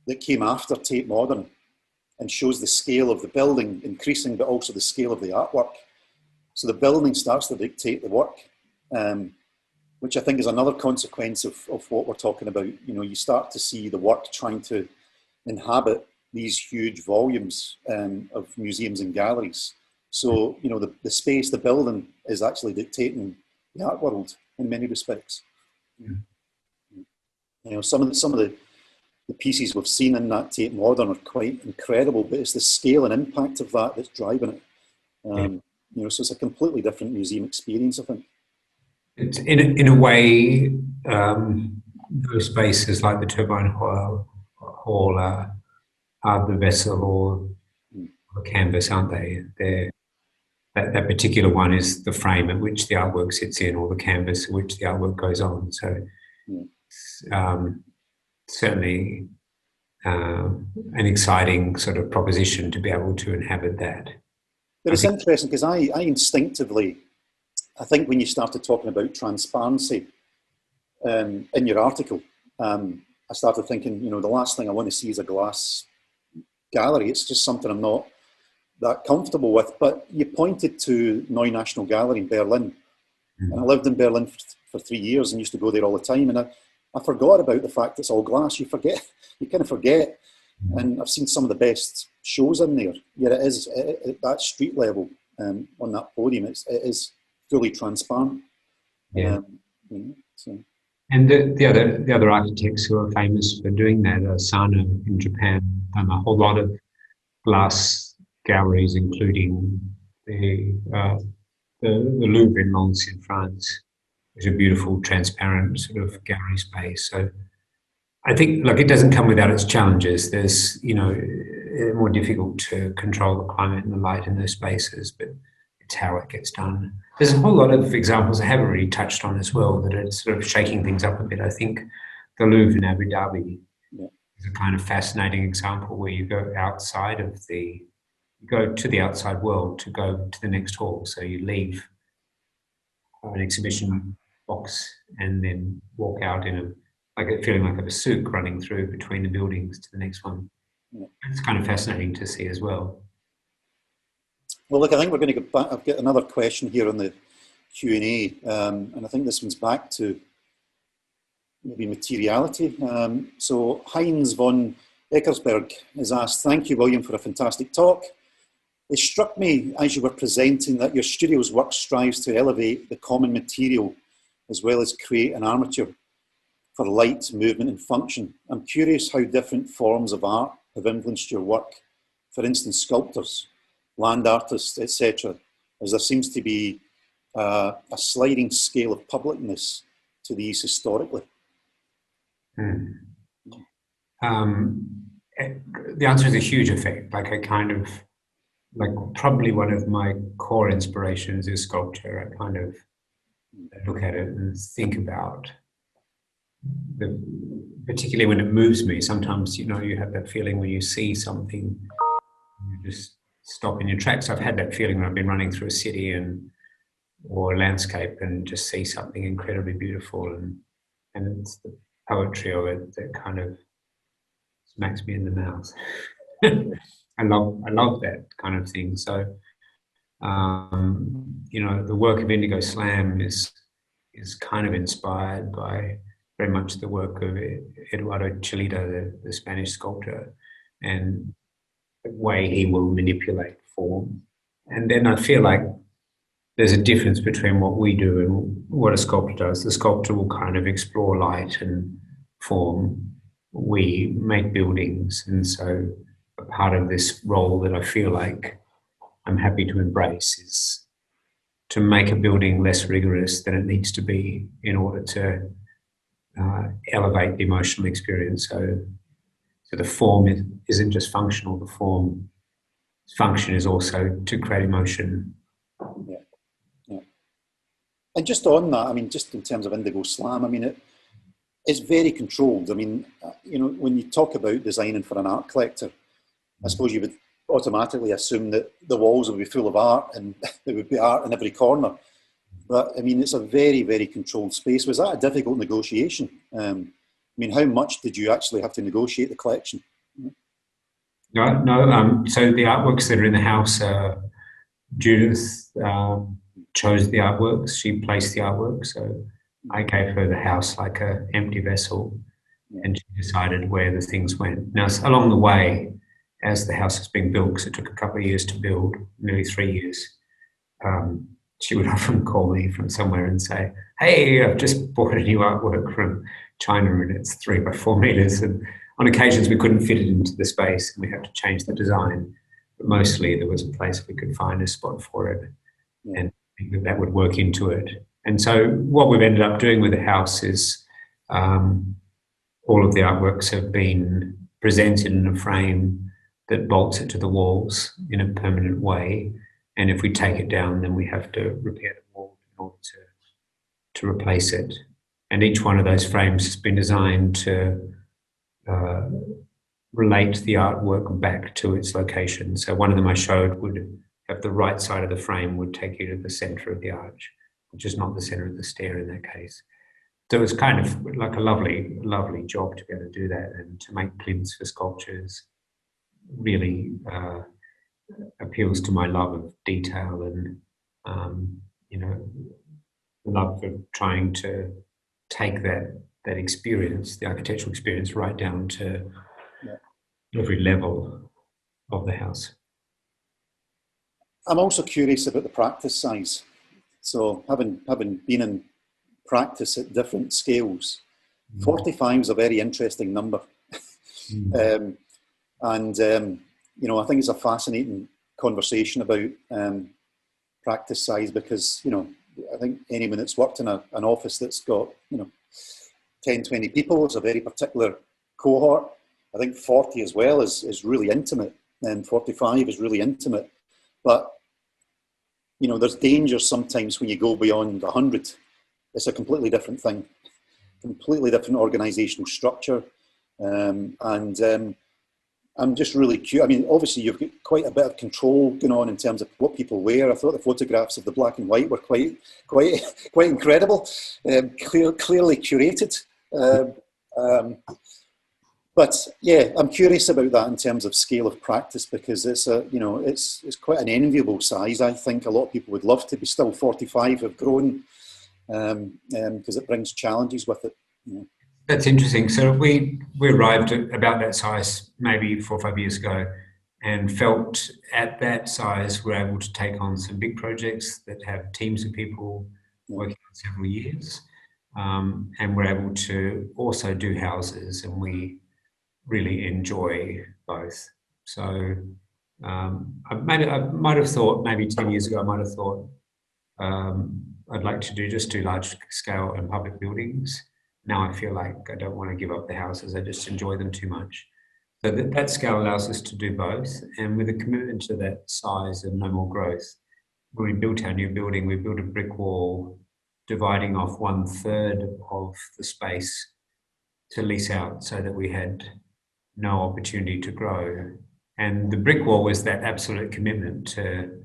that came after Tate Modern, and shows the scale of the building increasing, but also the scale of the artwork. So the building starts to dictate the work, which I think is another consequence of what we're talking about. You know, you start to see the work trying to inhabit these huge volumes of museums and galleries. So, you know, the space, the building is actually dictating the art world in many respects. You know, some of the pieces we've seen in that Tate Modern are quite incredible, but it's the scale and impact of that that's driving it. You know, so it's a completely different museum experience, I think. It's in a way, those spaces like the Turbine Hall are the vessel or the canvas, aren't they? That particular one is the frame at which the artwork sits in, or the canvas at which the artwork goes on. So certainly an exciting sort of proposition to be able to inhabit that. But it's interesting because I instinctively, I think when you started talking about transparency in your article, I started thinking, you know, the last thing I want to see is a glass gallery. It's just something I'm not that comfortable with. But you pointed to Neue National Gallery in Berlin. And I lived in Berlin for 3 years and used to go there all the time. And I forgot about the fact it's all glass. You kind of forget. And I've seen some of the best shows in there. Yet it is at that street level on that podium. It is fully transparent. Yeah. You know, so. And the other architects who are famous for doing that are Sano in Japan, done a whole lot of glass galleries, including the Louvre in Lens in France. It's a beautiful, transparent sort of gallery space. So I think, like, it doesn't come without its challenges. There's, you know, more difficult to control the climate and the light in those spaces, but It's how it gets done. There's a whole lot of examples I haven't really touched on as well that are sort of shaking things up a bit. I think the Louvre in Abu Dhabi is a kind of fascinating example where you go outside of you go to the outside world to go to the next hall. So you leave an exhibition box and then walk out in feeling like a souk running through between the buildings to the next one. Yeah. It's kind of fascinating to see as well. Well, look, I think we're going to go back. I've got another question here on the Q&A, and I think this one's back to maybe materiality. So Heinz von Eckersberg has asked, thank you, William, for a fantastic talk. It struck me as you were presenting that your studio's work strives to elevate the common material as well as create an armature for light, movement and function. I'm curious how different forms of art have influenced your work. For instance, sculptors, land artists, etc., as there seems to be a sliding scale of publicness to these historically. The answer is a huge effect. Probably one of my core inspirations is sculpture. I kind of look at it and think about particularly when it moves me. Sometimes, you have that feeling when you see something, you just stop in your tracks. I've had that feeling when I've been running through a city or a landscape and just see something incredibly beautiful, and it's the poetry of it that kind of smacks me in the mouth. I love that kind of thing. So, the work of Indigo Slam is kind of inspired by very much the work of Eduardo Chillida, the Spanish sculptor, and the way he will manipulate form. And then I feel like there's a difference between what we do and what a sculptor does. The sculptor will kind of explore light and form. We make buildings, and so a part of this role that I feel like I'm happy to embrace is to make a building less rigorous than it needs to be in order to elevate the emotional experience. So the form isn't just functional. The function is also to create emotion. Yeah. And just on that, just in terms of Indigo Slam, it's very controlled. When you talk about designing for an art collector, I suppose you would automatically assume that the walls would be full of art and there would be art in every corner. But it's a very, very controlled space. Was that a difficult negotiation? How much did you actually have to negotiate the collection? No. So the artworks that are in the house, Judith chose the artworks. She placed the artwork. So I gave her the house like an empty vessel, and she decided where the things went. Now, along the way, as the house was being built, because it took a couple of years to build, nearly 3 years, she would often call me from somewhere and say, hey, I've just bought a new artwork from China and it's 3 by 4 meters. And on occasions we couldn't fit it into the space and we had to change the design. But mostly there was a place we could find a spot for it, and I think that would work into it. And so what we've ended up doing with the house is all of the artworks have been presented in a frame that bolts it to the walls in a permanent way. And if we take it down, then we have to repair the wall in order to replace it. And each one of those frames has been designed to relate the artwork back to its location. So one of them I showed would have the right side of the frame would take you to the center of the arch, which is not the center of the stair in that case. So it was kind of like a lovely, lovely job to be able to do that, and to make plinths for sculptures really appeals to my love of detail and love for trying to take that experience, the architectural experience, right down to every level of the house. I'm also curious about the practice size. So having been in practice at different scales, 45 is a very interesting number. I think it's a fascinating conversation about practice size, because, I think anyone that's worked in an office that's got, 10, 20 people is a very particular cohort. I think 40 as well is really intimate, and 45 is really intimate. But, there's danger sometimes when you go beyond 100. It's a completely different thing, completely different organisational structure. I'm just really curious. I mean, obviously you've got quite a bit of control going on in terms of what people wear. I thought the photographs of the black and white were quite incredible, clearly curated. But yeah, I'm curious about that in terms of scale of practice, because it's it's quite an enviable size. I think a lot of people would love to be still 45, have grown, because it brings challenges with it. That's interesting. So we arrived at about that size maybe 4 or 5 years ago, and felt at that size we're able to take on some big projects that have teams of people working on several years, and we're able to also do houses, and we really enjoy both. So I might have thought maybe 10 years ago, I might have thought I'd like to just do large scale and public buildings. Now I feel like I don't want to give up the houses. I just enjoy them too much. So that scale allows us to do both. And with a commitment to that size and no more growth, when we built our new building, we built a brick wall dividing off 1/3 of the space to lease out, so that we had no opportunity to grow. And the brick wall was that absolute commitment to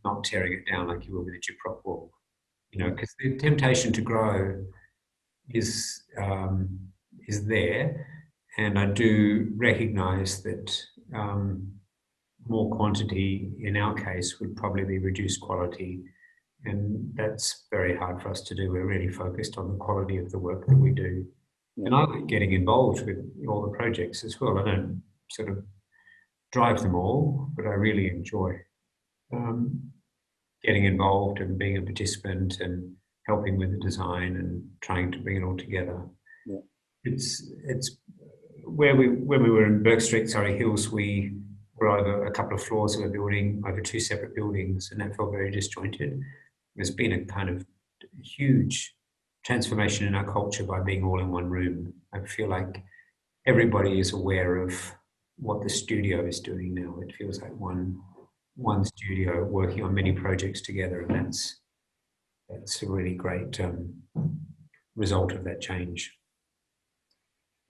not tearing it down like you would with a gyprock wall. Because the temptation to grow is there, and I do recognise that more quantity in our case would probably be reduced quality, and that's very hard for us to do. We're really focused on the quality of the work that we do. And I like getting involved with all the projects as well. I don't sort of drive them all, but I really enjoy getting involved and being a participant and helping with the design and trying to bring it all together. Yeah. It's when we were in Burke Street, Surrey Hills, we were over a couple of floors of a building, over 2 separate buildings, and that felt very disjointed. There's been a kind of huge transformation in our culture by being all in one room. I feel like everybody is aware of what the studio is doing now. It feels like one studio working on many projects together, and that's a really great result of that change.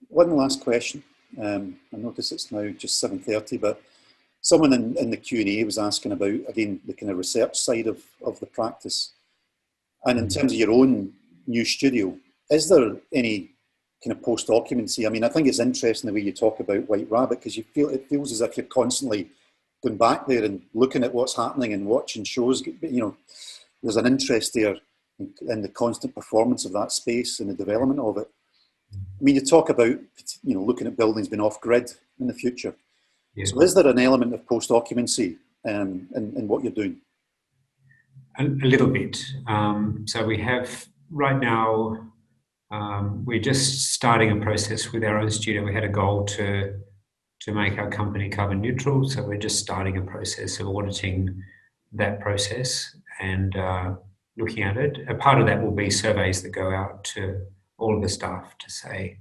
One last question. I notice it's now just 7:30, but someone in the Q&A was asking about, again, the kind of research side of the practice. And in terms of your own new studio, is there any kind of post-occupancy? I mean, I think it's interesting the way you talk about White Rabbit, because it feels as if you're constantly going back there and looking at what's happening and watching shows. There's an interest there in the constant performance of that space and the development of it. I mean, you talk about, looking at buildings being off-grid in the future. Yeah. So is there an element of post-occupancy in what you're doing? A little bit. So we have, right now, we're just starting a process with our own studio. We had a goal to make our company carbon neutral, so we're just starting a process of auditing that process and looking at it. A part of that will be surveys that go out to all of the staff to say,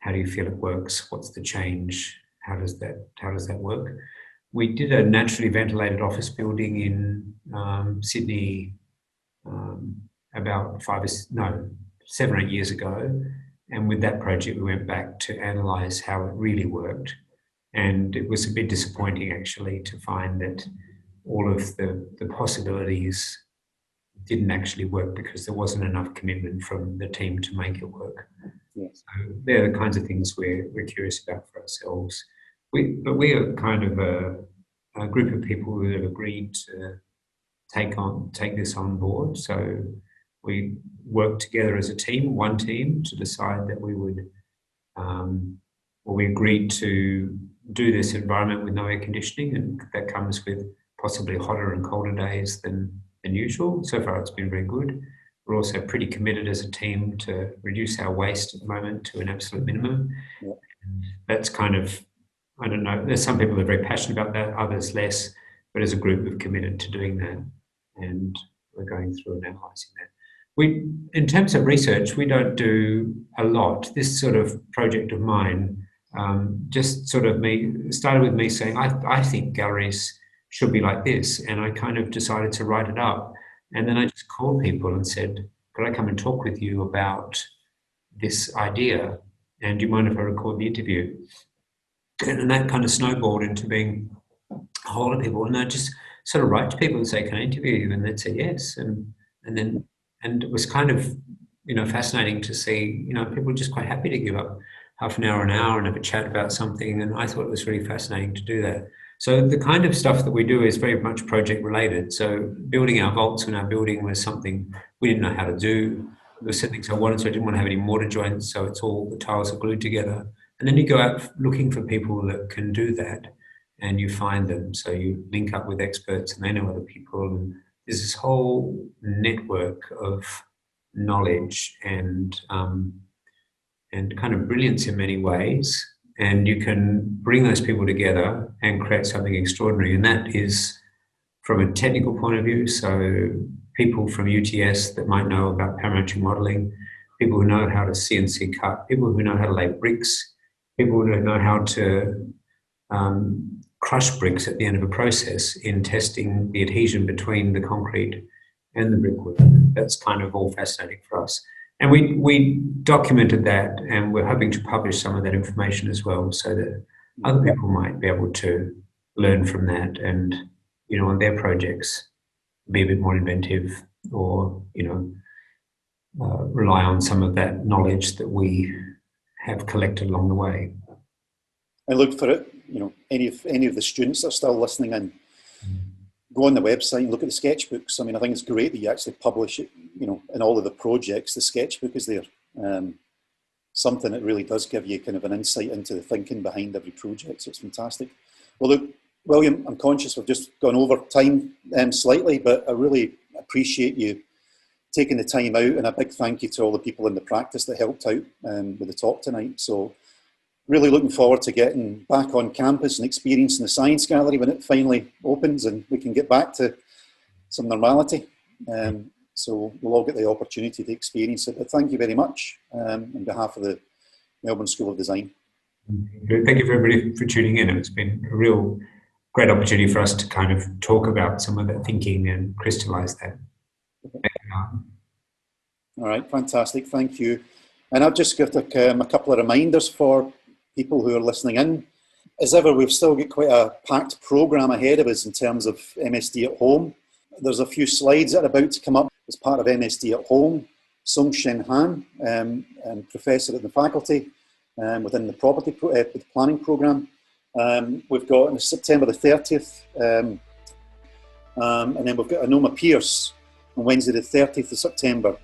how do you feel it works? What's the change? How does that work? We did a naturally ventilated office building in Sydney about 7 or 8 years ago. And with that project, we went back to analyse how it really worked. And it was a bit disappointing, actually, to find that all of the possibilities didn't actually work because there wasn't enough commitment from the team to make it work. Yes. So they're the kinds of things we're curious about for ourselves. But we are kind of a group of people who have agreed to take this on board. So we worked together as a team, one team, to decide that we would, we agreed to do this environment with no air conditioning, and that comes with possibly hotter and colder days than usual. So far, it's been very good. We're also pretty committed as a team to reduce our waste at the moment to an absolute minimum. Yeah. That's kind of, I don't know, there's some people that are very passionate about that, others less, but as a group we've committed to doing that, and we're going through and analysing that. In terms of research, we don't do a lot. This sort of project of mine just sort of started with me saying, I think galleries should be like this. And I kind of decided to write it up. And then I just called people and said, could I come and talk with you about this idea? And do you mind if I record the interview? And that kind of snowballed into being a whole lot of people. And I just sort of write to people and say, can I interview you? And they'd say yes. And it was kind of, fascinating to see, people were just quite happy to give up half an hour and have a chat about something. And I thought it was really fascinating to do that. So the kind of stuff that we do is very much project related. So building our vaults in our building was something we didn't know how to do. There were certain things I wanted, so I didn't want to have any mortar joints, so it's all, the tiles are glued together. And then you go out looking for people that can do that, and you find them. So you link up with experts and they know other people. And there's this whole network of knowledge and kind of brilliance in many ways. And you can bring those people together and create something extraordinary. And that is from a technical point of view. So people from UTS that might know about parametric modeling, people who know how to CNC cut, people who know how to lay bricks, people who know how to crush bricks at the end of a process in testing the adhesion between the concrete and the brickwork. That's kind of all fascinating for us. And we documented that, and we're hoping to publish some of that information as well, so that other people might be able to learn from that and, on their projects, be a bit more inventive, or, rely on some of that knowledge that we have collected along the way. I look for it, any of the students that are still listening in, go on the website and look at the sketchbooks. I mean, I think it's great that you actually publish it, in all of the projects. The sketchbook is there. Something that really does give you kind of an insight into the thinking behind every project. So it's fantastic. Well, look, William, I'm conscious we've just gone over time slightly, but I really appreciate you taking the time out, and a big thank you to all the people in the practice that helped out with the talk tonight. So really looking forward to getting back on campus and experiencing the Science Gallery when it finally opens and we can get back to some normality. So we'll all get the opportunity to experience it. But thank you very much on behalf of the Melbourne School of Design. Thank you for everybody for tuning in. It's been a real great opportunity for us to kind of talk about some of that thinking and crystallise that. All right, fantastic. Thank you. And I've just got a couple of reminders for people who are listening in. As ever, we've still got quite a packed programme ahead of us in terms of MSD at Home. There's a few slides that are about to come up as part of MSD at Home. Sung Shen Han, Professor at the faculty within the the planning programme. We've got on September the 30th, and then we've got Anoma Pierce on Wednesday the 30th of September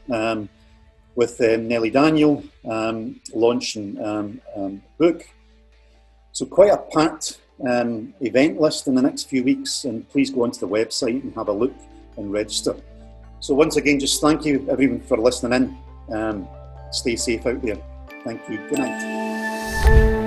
with Nellie Daniel launching a book. So quite a packed event list in the next few weeks, and please go onto the website and have a look and register. So once again, just thank you everyone for listening in. Stay safe out there. Thank you. Good night.